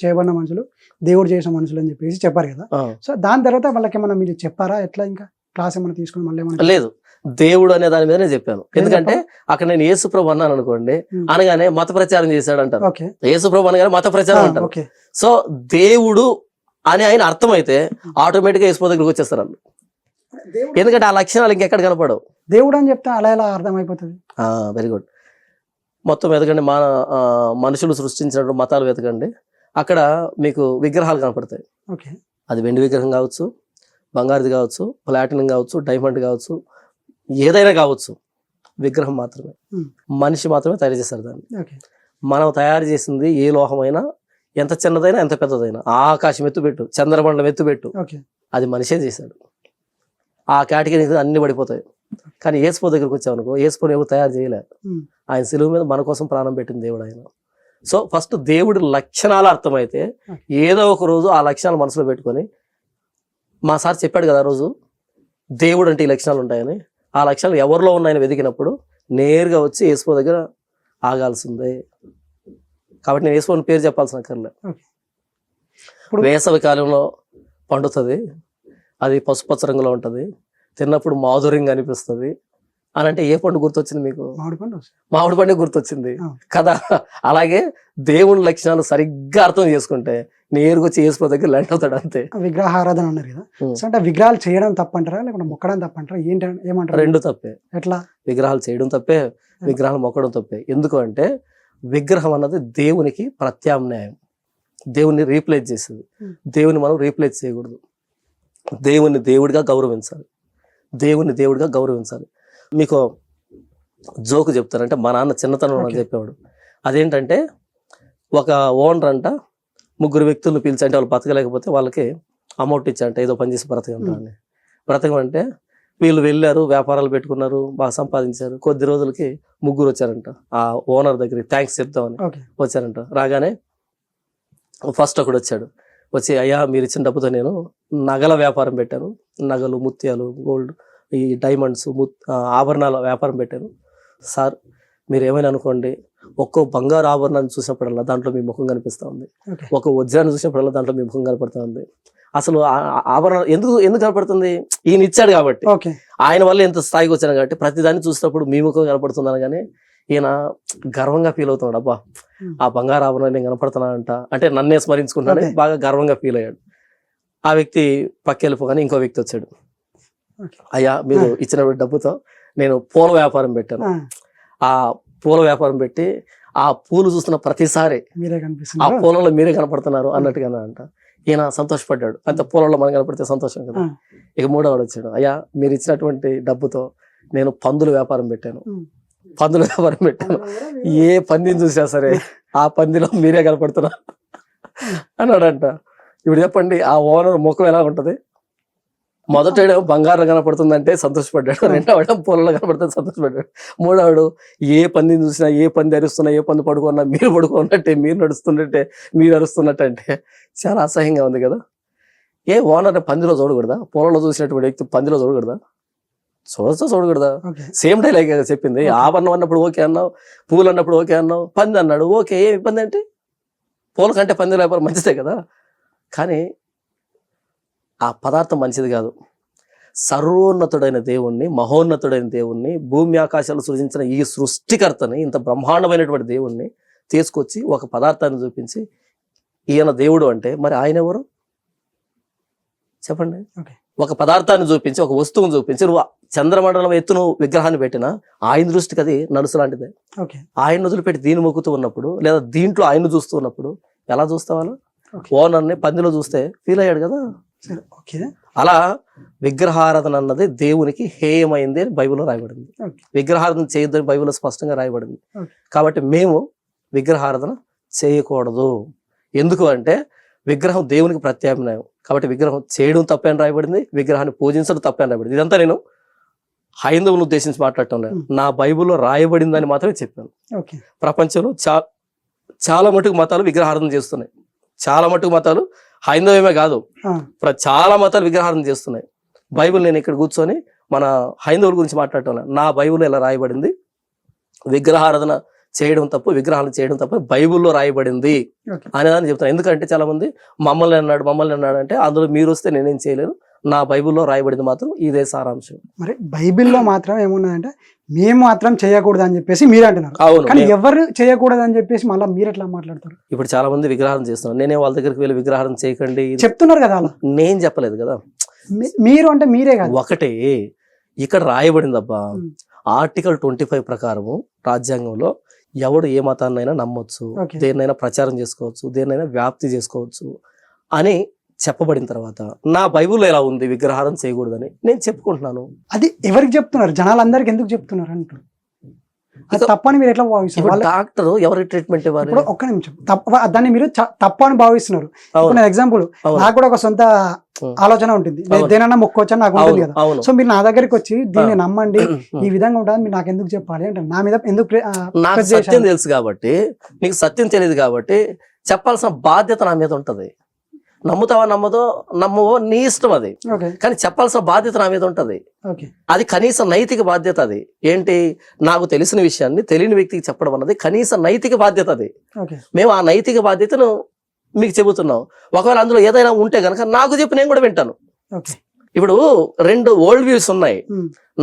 చేయబడిన మనుషులు, దేవుడు చేసిన మనుషులు అని చెప్పేసి చెప్పారు కదా. సో దాని తర్వాత వాళ్ళకి ఏమన్నా మీరు చెప్పారా? ఎట్లా ఇంకా క్లాస్ ఏమైనా తీసుకుని మళ్ళీ ఏమన్నా? లేదు, దేవుడు అనే దాని మీదనే చెప్పాను. ఎందుకంటే అక్కడ నేను యేసుప్రభు అన్నాను అనుకోండి, అనగానే మత ప్రచారం చేశాడు అంటారు. ఓకే. యేసుప్రభు అనగానే మత ప్రచారం అంటారు. ఓకే. సో దేవుడు అని ఆయన అర్థమైతే ఆటోమేటిక్ గా యేసు దగ్గరికి వచ్చేస్తారు వాళ్ళు. ఎందుకంటే ఆ లక్షణాలు ఇంకెక్కడ కనపడవు. దేవుడు అని చెప్తే అలా ఎలా అర్థమైపోతుంది? Very good. మొత్తం వెతకండి, మనుషులు సృష్టించినటువంటి మతాలు వెతకండి, అక్కడ మీకు విగ్రహాలు కనపడతాయి. ఓకే. అది వెండి విగ్రహం కావచ్చు, బంగారుది కావచ్చు, ప్లాటినం కావచ్చు, డైమండ్ కావచ్చు, ఏదైనా కావచ్చు, విగ్రహం మాత్రమే. మనిషి మాత్రమే తయారు చేస్తారు దాన్ని. ఓకే. మనం తయారు చేసింది ఏ లోహమైనా, ఎంత చిన్నదైనా ఎంత పెద్దదైనా, ఆకాశం ఎత్తుపెట్టు, చంద్రమండలం ఎత్తుపెట్టు, ఓకే. అది మనిషే చేశాడు. ఆ కేటగిరీ అన్ని పడిపోతాయి. కానీ యేసుప్రభు దగ్గరికి వచ్చామనుకో, యేసుప్రభుని ఎవరు తయారు చేయలేదు. ఆయన సిలువ మీద మన కోసం ప్రాణం పెట్టింది దేవుడు ఆయన. సో ఫస్ట్ దేవుడి లక్షణాలు అర్థమైతే ఏదో ఒక రోజు ఆ లక్షణాలు మనసులో పెట్టుకొని, మా సార్ చెప్పాడు కదా ఆ రోజు దేవుడు అంటే ఈ లక్షణాలు ఉంటాయని, ఆ లక్షణాలు ఎవరిలో ఉన్నాయని వెతికినప్పుడు నేరుగా వచ్చి యేసుప్రభు దగ్గర ఆగాల్సిందే. కాబట్టి నేను యేసుప్రభుని పేరు చెప్పాల్సిన అక్కర్లే. వేసవి కాలంలో పండుతుంది, అది పసుపచ్చ రంగులో ఉంటుంది, తిన్నప్పుడు మాధుర్యంగా అనిపిస్తుంది అని అంటే ఏ పండు గుర్తొచ్చింది మీకు? మామిడి పండు గుర్తొచ్చింది కదా. అలాగే దేవుని లక్షణాలు సరిగ్గా అర్థం చేసుకుంటే నేరుగా వచ్చి యేసు దగ్గర ల్యాండ్ అవుతాడు. అంతే. విగ్రహారాధన అన్నారు కదా, అంటే విగ్రహాలు చేయడం తప్పంటారా లేకుంటే మొక్కడం తప్పంటారా? ఏమంటారు? రెండు తప్పే. ఎట్లా? విగ్రహాలు చేయడం తప్పే, విగ్రహాలు మొక్కడం తప్పే. ఎందుకు అంటే విగ్రహం అన్నది దేవునికి ప్రత్యామ్నాయం, దేవుని రీప్లేస్ చేసేది. దేవుని మనం రీప్లేస్ చేయకూడదు. దేవుని దేవుడిగా గౌరవించాలి, దేవుని దేవుడిగా గౌరవించాలి. మీకు జోకు చెప్తారంటే మా నాన్న చిన్నతనంలో చెప్పేవాడు. అదేంటంటే ఒక ఓనర్ అంట 3 వ్యక్తులను పిలిచి, అంటే వాళ్ళు బతకలేకపోతే వాళ్ళకి అమౌంట్ ఇచ్చంట, ఏదో పని చేసి బ్రతకంటారని. బ్రతకమంటే వీళ్ళు వెళ్ళారు, వ్యాపారాలు పెట్టుకున్నారు, బాగా సంపాదించారు. కొద్ది రోజులకి 3 వచ్చారంట ఆ ఓనర్ దగ్గరికి థ్యాంక్స్ చెప్తామని వచ్చారంట. రాగానే ఫస్ట్ ఒకడు వచ్చాడు, వచ్చి అయ్యా మీరు ఇచ్చిన డబ్బుతో నేను నగల వ్యాపారం పెట్టాను, నగలు, ముత్యాలు, గోల్డ్, ఈ డైమండ్స్, ఆభరణాల వ్యాపారం పెట్టాను. సార్ మీరు ఏమైనా అనుకోండి, ఒక్కో బంగారు ఆభరణాన్ని చూసినప్పుడల్లా దాంట్లో మీ ముఖం కనిపిస్తూ ఉంది, ఒక వజ్రాన్ని చూసినప్పుడల్లా దాంట్లో మీ ముఖం కనపడుతూ ఉంది. అసలు ఆభరణాలు ఎందుకు కనపడుతుంది? ఈయన ఇచ్చాడు కాబట్టి, ఆయన వల్ల ఎంత స్థాయికి వచ్చాను కాబట్టి ప్రతిదాన్ని చూసినప్పుడు మీ ముఖం కనపడుతున్నాను. కానీ ఈయన గర్వంగా ఫీల్ అవుతున్నాడు, అబ్బా ఆ బంగారు ఆభరణాలు నేను కనపడుతున్నానంట అంటే నన్నే స్మరించుకుంటానని బాగా గర్వంగా ఫీల్ అయ్యాడు. ఆ వ్యక్తి పక్కెళ్ళిపోగానే ఇంకో వ్యక్తి వచ్చాడు, అయ్యా మీరు ఇచ్చిన డబ్బుతో నేను పూల వ్యాపారం పెట్టాను, ఆ పూల వ్యాపారం పెట్టి ఆ పూలు చూస్తున్న ప్రతిసారి ఆ పూలలో మీరే కనపడుతున్నారు అన్నట్టుగా అంట. ఈయన సంతోషపడ్డాడు, అంత పూలలో మనం కనపడితే సంతోషం కదా. ఇక మూడోవాడు వచ్చాడు, అయ్యా మీరు ఇచ్చినటువంటి డబ్బుతో నేను పందుల వ్యాపారం పెట్టాను, ఏ పందిని చూసా సరే ఆ పందిలో మీరే కనపడుతున్నారు అన్నాడంట. ఇప్పుడు చెప్పండి ఆ ఓనర్ ముఖం ఎలా ఉంటది? మొదటేడో బంగారం కనపడుతుందంటే సంతోషపడ్డాడు, రెండవడం పూలలో కనపడుతుంది సంతోషపడ్డాడు, మూడవడు ఏ పందిని చూసినా, ఏ పంది అరుస్తున్నా, ఏ పంది పడుకున్నా మీరు పడుకున్నట్టే, మీరు నడుస్తున్నట్టే, మీరు అరుస్తున్నట్టు అంటే చాలా అసహ్యంగా ఉంది కదా. ఏ ఓనర్ పందిలో చూడకూడదా? పూలలో చూసినటువంటి వ్యక్తి పందిలో చూడకూడదా? చూడకూడదా? సేమ్ డైలాగ్ చెప్పింది. ఆభరణం అన్నప్పుడు ఓకే అన్నావు, పూలు అన్నప్పుడు ఓకే అన్నావు, పంది అన్నాడు ఓకే, ఏం ఇబ్బంది అంటే పూల కంటే పంది వ్యాపారం మంచిదే కదా. కానీ ఆ పదార్థం మంచిది కాదు. సర్వోన్నతుడైన దేవుణ్ణి, మహోన్నతుడైన దేవుణ్ణి, భూమి ఆకాశాలు సృజించిన ఈ సృష్టికర్తని, ఇంత బ్రహ్మాండమైనటువంటి దేవుణ్ణి తీసుకొచ్చి ఒక పదార్థాన్ని చూపించి ఈయన దేవుడు అంటే మరి ఆయన ఎవరు చెప్పండి? ఒక పదార్థాన్ని చూపించి, ఒక వస్తువుని చూపించి, నువ్వు చంద్రమండలం ఎత్తును విగ్రహాన్ని పెట్టినా ఆయన దృష్టికి అది నలుసు లాంటిదే. ఆయన వదిలిపెట్టి దీన్ని మొక్కుతూ ఉన్నప్పుడు, లేదా దీంట్లో ఆయన చూస్తూ ఉన్నప్పుడు ఎలా చూస్తావాళ్ళు? ఓనర్ని పందిలో చూస్తే ఫీల్ అయ్యాడు కదా. అలా విగ్రహారాధన అన్నది దేవునికి హేయమైంది అని బైబిల్లో రాయబడింది. విగ్రహారాధన చేయొద్దని బైబిల్లో స్పష్టంగా రాయబడింది. కాబట్టి మేము విగ్రహారాధన చేయకూడదు. ఎందుకు అంటే విగ్రహం దేవునికి ప్రత్యామ్నాయం. కాబట్టి విగ్రహం చేయడం తప్పని రాయబడింది, విగ్రహాన్ని పూజించడం తప్పని రాయబడింది. ఇదంతా నేను హైందవులను ఉద్దేశించి మాట్లాడటం లేదు, నా బైబిల్లో రాయబడిందని మాత్రమే చెప్పాను. ప్రపంచంలో చాలా మటుకు మతాలు విగ్రహారాధన చేస్తున్నాయి. చాలా మటుకు మతాలు, హైందవమే కాదు, చాలా మతాలు విగ్రహారాధన చేస్తున్నాయి. బైబిల్ నేను ఇక్కడ కూర్చొని మన హైందవుల గురించి మాట్లాడటం లేదు, నా బైబిల్లో ఇలా రాయబడింది విగ్రహారాధన చేయడం తప్పు, విగ్రహాలు చేయడం తప్పు బైబిల్లో రాయబడింది అనేదాన్ని చెప్తాను. ఎందుకంటే చాలా మంది మమ్మల్ని అన్నాడు అంటే అందులో మీరు వస్తే నేనేం చేయలేను, నా బైబిల్లో రాయబడింది మాత్రం ఇదే సారాంశం. మరి బైబిల్లో మాత్రం ఏమున్నదంటే మేము మాత్రం చేయకూడదు అని చెప్పేసి మీరు అంటున్నారు. అవును, కానీ ఎవరు చేయకూడదు అని చెప్పేసి మళ్ళీ మీరు ఎట్లా మాట్లాడతారు? ఇప్పుడు చాలా మంది విగ్రహారం చేస్తున్నారు, నేనే వాళ్ళ దగ్గరికి వెళ్ళి విగ్రహారం చేయకండి చెప్తున్నారు కదా. అలా నేను చెప్పలేదు కదా, మీరు అంటే మీరే కదా. ఒకటే ఇక్కడ రాయబడిందబ్బా, ఆర్టికల్ 25 ప్రకారము రాజ్యాంగంలో ఎవడు ఏ మతాన్నైనా నమ్మొచ్చు, దేన్నైనా ప్రచారం చేసుకోవచ్చు, దేన్నైనా వ్యాప్తి చేసుకోవచ్చు అని చెప్పబడిన తర్వాత నా బైబిల్లో ఎలా ఉంది విగ్రహారం చేయకూడదని నేను చెప్పుకుంటున్నాను. అది ఎవరికి చెప్తున్నారు? జనాలందరికి ఎందుకు చెప్తున్నారు అంటారు? తప్పని మీరు ఎట్లా భావిస్తున్నారు? డాక్టర్ ఎవరికి ట్రీట్మెంట్ ఇవ్వాలి? ఇప్పుడు ఒక్క నిమిషం, దాన్ని మీరు తప్పు అని భావిస్తున్నారు. ఎగ్జాంపుల్, నాకు కూడా ఒక సొంత ఆలోచన ఉంటుంది, దేనన్నా మొక్కోవచ్చని నాకు ఉంటుంది కదా. సో మీరు నా దగ్గరికి వచ్చి దీన్ని నమ్మండి, ఈ విధంగా ఉంటుంది, మీరు నాకు ఎందుకు చెప్పాలి అంటే నా మీద ఎందుకు? నాకు సత్యం తెలుసు కాబట్టి, నీకు సత్యం తెలియదు కాబట్టి చెప్పాల్సిన బాధ్యత నా మీద ఉంటది. నమ్ముతావా నమ్మవో నీ ఇష్టం అది, కానీ చెప్పాల్సిన బాధ్యత నా మీద ఉంటది. అది కనీస నైతిక బాధ్యత. అది ఏంటి? నాకు తెలిసిన విషయాన్ని తెలియని వ్యక్తికి చెప్పడం అన్నది కనీస నైతిక బాధ్యత. అది మేము ఆ నైతిక బాధ్యతను మీకు చెబుతున్నాం. ఒకవేళ అందులో ఏదైనా ఉంటే గనక నాకు చెప్పి నేను కూడా వింటాను. ఇప్పుడు 2 వరల్డ్ వ్యూస్ ఉన్నాయి,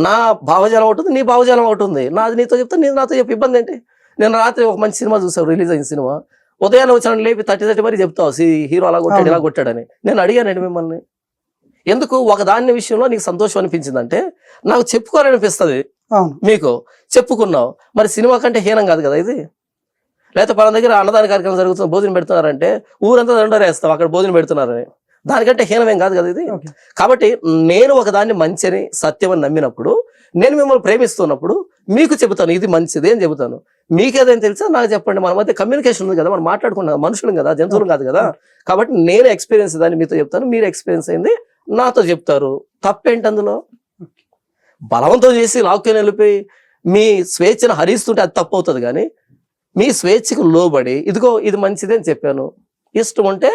నా భావజాలం ఒకటి ఉంది, నీ భావజాలం ఒకటి ఉంది. నాది నీతో చెప్తా, నేను నాతో చెప్పి ఇబ్బంది ఏంటి? నేను రాత్రి ఒక మంచి సినిమా చూసాను, రిలీజ్ అయిన సినిమా, ఉదయాన్నే వచ్చిన లేపి తట్టి మరి చెప్తావు హీరో అలా కొట్టాడు ఇలా కొట్టాడని. నేను అడిగానండి మిమ్మల్ని, ఎందుకు ఒక దాని విషయంలో నీకు సంతోషం అనిపించిందంటే నాకు చెప్పుకోవాలనిపిస్తుంది. మీకు చెప్పుకున్నావు, మరి సినిమా కంటే హీనం కాదు కదా ఇది. లేకపోతే పలానా దగ్గర అన్నదాన కార్యక్రమం జరుగుతుంది, భోజనం పెడుతున్నారంటే ఊరంతా దండరేస్తాం అక్కడ భోజనం పెడుతున్నారని, దానికంటే హీనమేం కాదు కదా ఇది. కాబట్టి నేను ఒక దాన్ని మంచిని సత్యం అని నమ్మినప్పుడు, నేను మిమ్మల్ని ప్రేమిస్తున్నప్పుడు మీకు చెబుతాను ఇది మంచిది అని చెబుతాను. మీకేదైనా తెలుసా నాకు చెప్పండి. మన మధ్య కమ్యూనికేషన్ ఉంది కదా, మనం మాట్లాడుకున్నాం, మనుషులు కదా, జంతువులు కాదు కదా. కాబట్టి నేను ఎక్స్పీరియన్స్ దాన్ని మీతో చెప్తాను, మీరు ఎక్స్పీరియన్స్ అయింది నాతో చెప్తారు. తప్పేంటి అందులో? బలవంతం చేసి లాక్కొని వెళ్ళిపోయి మీ స్వేచ్ఛను హరిస్తుంటే అది తప్పు అవుతుంది. కానీ మీ స్వేచ్ఛకు లోబడి ఇదిగో ఇది మంచిది అని చెప్పాను, ఇష్టం ఉంటే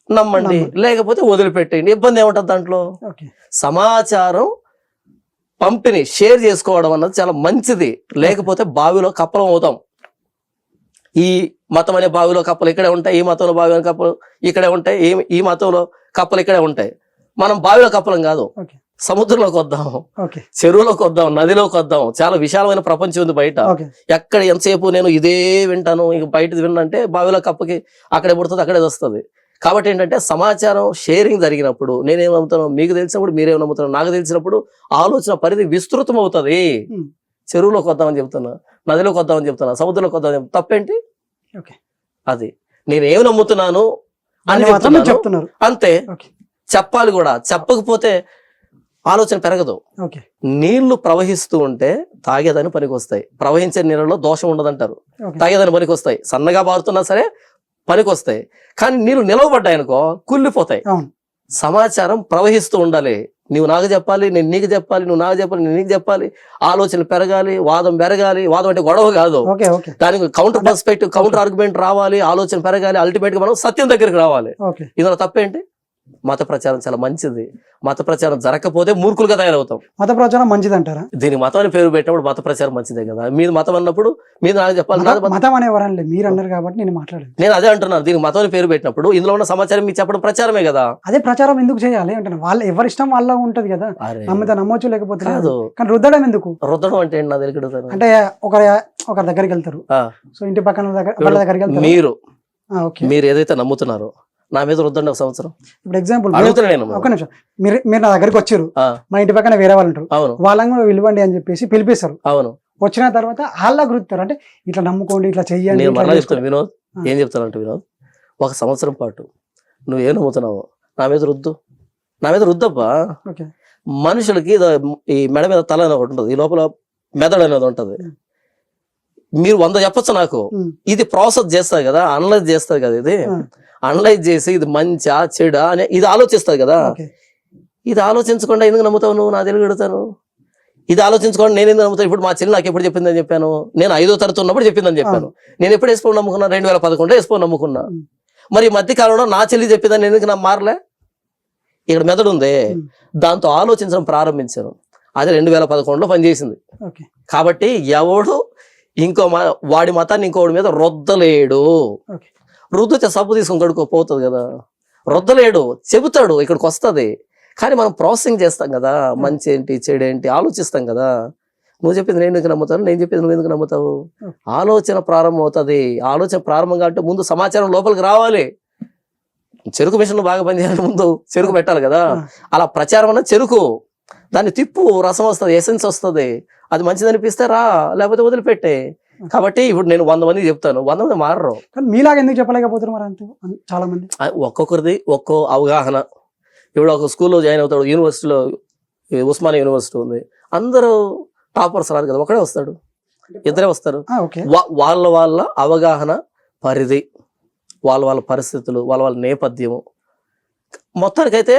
నమ్మండి, లేకపోతే వదిలిపెట్టేయండి, ఇబ్బంది ఏముంటుంది దాంట్లో. సమాచారం పంపిణీ షేర్ చేసుకోవడం అన్నది చాలా మంచిది. లేకపోతే బావిలో కప్పలం అవుతాం. ఈ మతం అనే బావిలో కప్పలు ఇక్కడే ఉంటాయి, ఈ మతంలో బావిలో కప్పలు ఇక్కడే ఉంటాయి, ఈ మతంలో కప్పలు ఇక్కడే ఉంటాయి. మనం బావిలో కప్పలం కాదు, సముద్రంలోకి వద్దాం, చెరువులోకి వద్దాం, నదిలోకి వద్దాం. చాలా విశాలమైన ప్రపంచం ఉంది బయట. ఎక్కడ ఎంతసేపు నేను ఇదే వింటాను, ఇక బయటది విన్నంటే బావిలో కప్పకి అక్కడే పుడుతుంది, అక్కడే వస్తుంది. కాబట్టి ఏంటంటే సమాచారం షేరింగ్ జరిగినప్పుడు నేనేం నమ్ముతాను, మీకు తెలిసినప్పుడు మీరేం నమ్ముతాను, నాకు తెలిసినప్పుడు ఆలోచన పరిధి విస్తృతం అవుతుంది. చెరువులోకి వద్దామని చెప్తున్నా, నదిలోకి వద్దామని చెప్తున్నా, సముద్రంలోకి వద్దామని చెప్తున్నా, తప్పేంటి? అది నేనేం నమ్ముతున్నాను అని చెప్తున్నారు అంతే. చెప్పాలి కూడా, చెప్పకపోతే ఆలోచన పెరగదు. నీళ్లు ప్రవహిస్తూ ఉంటే తాగేదాన్ని పనికి వస్తాయి, ప్రవహించే నీళ్ళలో దోషం ఉండదంటారు, తాగేదాన్ని పనికి వస్తాయి, సన్నగా బారుతున్నా సరే పనికి వస్తాయి. కానీ నీళ్ళు నిలవబడ్డాయి అనుకో కుళ్ళిపోతాయి. సమాచారం ప్రవహిస్తూ ఉండాలి, నువ్వు నాకు చెప్పాలి, నేను నీకు చెప్పాలి, నువ్వు నాకు చెప్పాలి, నేను నీకు చెప్పాలి, ఆలోచన పెరగాలి, వాదం పెరగాలి. వాదం అంటే గొడవ కాదు, దానికి కౌంటర్ పర్స్పెక్టివ్, కౌంటర్ ఆర్గ్యుమెంట్ రావాలి, ఆలోచన పెరగాలి, అల్టిమేట్ గా మనం సత్యం దగ్గరికి రావాలి. ఇందులో తప్పేంటి? మత ప్రచారం చాలా మంచిది. మత ప్రచారం జరగకపోతే మూర్ఖులుగా తయారవుతాం. మత ప్రచారం మంచిది అంటారా? దీనికి మతం అని పేరు పెట్టినప్పుడు మత ప్రచారం మంచిదే కదా. మీరు మతం అన్నప్పుడు మీరు నాకు చెప్పాలి, నాది మతం. మతం అనేవారండి మీరు అన్నారు కాబట్టి నేను మాట్లాడాను. నేను అదే అంటున్నాను, దీనికి మతం అని పేరు పెట్టినప్పుడు ఇందులో ఉన్న సమాచారం మీకు చెప్పడం ప్రచారమే కదా. అదే ప్రచారం ఎందుకు చేయాలి అంటున్నా, వాళ్ళు ఎవరి ఇష్టం వాళ్ళ ఉంటది కదా, అరే నమ్మితే నమ్మొచ్చు లేకపోతే లేదు. కాదు, కానీ రుద్దడం ఎందుకు? రుద్దడం అంటే ఏంటి నా దగ్గర? అంటే ఒకరి దగ్గరికి వెళ్తారు, సో ఇంటి పక్కన వాళ్ళ దగ్గరికి వెళ్తారు. మీరు ఏదైతే నమ్ముతున్నారో నా మీద రుద్దండి ఒక సంవత్సరం. ఇప్పుడు ఎగ్జాంపుల్ అడుగుతున్నా నేను. ఒక నిమిషం, మీరు నా దగ్గరికి వచ్చారు, మా ఇంటి పక్కన వేరే వాళ్ళు ఉంటారు, అవును, వాళ్ళని కూడా పిలవండి అని చెప్పేసి పిలిపిస్తారు. అవును, వచ్చిన తర్వాత వాళ్ళ గుర్తారు, అంటే ఇట్లా నమ్ముకోండి, ఇట్లా చెయ్యండి. నేను మళ్ళీ చెప్తాను వినోద్, ఏం చెప్తానంటే వినోద్, ఒక సంవత్సరం పాటు నువ్వు ఏం నమ్ముతున్నావు నా మీద రుద్దు, నా మీద రుద్దబ్బా. మనుషులకి ఈ మెడ మీద తల అనేది ఒకటి ఉంటుంది, ఈ లోపల మెదడు అనేది ఉంటది. మీరు 100 చెప్పొచ్చు నాకు, ఇది ప్రాసెస్ చేస్తారు కదా, అనలైజ్ చేస్తారు కదా, ఇది అనలైజ్ చేసి ఇది మంచా చెడా అని ఇది ఆలోచిస్తుంది కదా. ఇది ఆలోచించకుండా ఎందుకు నమ్ముతావు నువ్వు? నా తెలుగు అడుగుతాను, ఇది ఆలోచించుకోండి నేను ఎందుకు నమ్ముతాను? ఇప్పుడు మా చెల్లి నాకు ఎప్పుడు చెప్పిందని చెప్పాను? నేను 5వ తరగతి ఉన్నప్పుడు చెప్పిందని చెప్పాను. నేను ఎప్పుడు వేసుకో నమ్ముకున్నా? 2011 వేసుకో నమ్ముకున్నా. మరి ఈ మధ్య కాలంలో నా చెల్లి చెప్పిందని ఎందుకు నా మారలే? ఇక్కడ మెదడు ఉంది, దాంతో ఆలోచించడం ప్రారంభించాను. అది 2011లో పనిచేసింది. కాబట్టి ఎవడు వాడి మతాన్ని ఇంకోటి మీద రుద్దలేడు. రుద్దితే సబ్బు తీసుకొని కడుక్కోపోతుంది కదా, రుద్దలేడు, చెబుతాడు, ఇక్కడికి వస్తుంది. కానీ మనం ప్రాసెసింగ్ చేస్తాం కదా, మంచి ఏంటి చెడేంటి ఆలోచిస్తాం కదా. నువ్వు చెప్పింది నేను ఎందుకు నమ్ముతాను, నేను చెప్పింది నువ్వు ఎందుకు నమ్ముతావు? ఆలోచన ప్రారంభం అవుతుంది. ఆలోచన ప్రారంభం అంటే ముందు సమాచారం లోపలికి రావాలి. చెరుకు మిషన్లు బాగా పనిచేయాలి, ముందు చెరుకు పెట్టాలి కదా. అలా ప్రచారం అన్న చెరుకు, దాన్ని తిప్పు, రసం వస్తుంది, ఎసెన్స్ వస్తుంది. అది మంచిది అనిపిస్తే రా, లేకపోతే వదిలిపెట్టే. కాబట్టి ఇప్పుడు నేను 100 మందికి చెప్తాను, 100 మంది మారరు. మీలాగా ఎందుకు చెప్పలేకపోతారు మరి? అంతే చాలా మంది, ఒక్కొక్కరిది ఒక్కో అవగాహన. ఇప్పుడు ఒక స్కూల్లో జాయిన్ అవుతాడు, యూనివర్సిటీలో ఉస్మానియా యూనివర్సిటీ ఉంది, అందరూ టాపర్స్ రాదు కదా, ఒకడే వస్తాడు, ఇద్దరే వస్తారు. వాళ్ళ అవగాహన పరిధి, వాళ్ళ పరిస్థితులు, వాళ్ళ నేపథ్యము. మొత్తానికైతే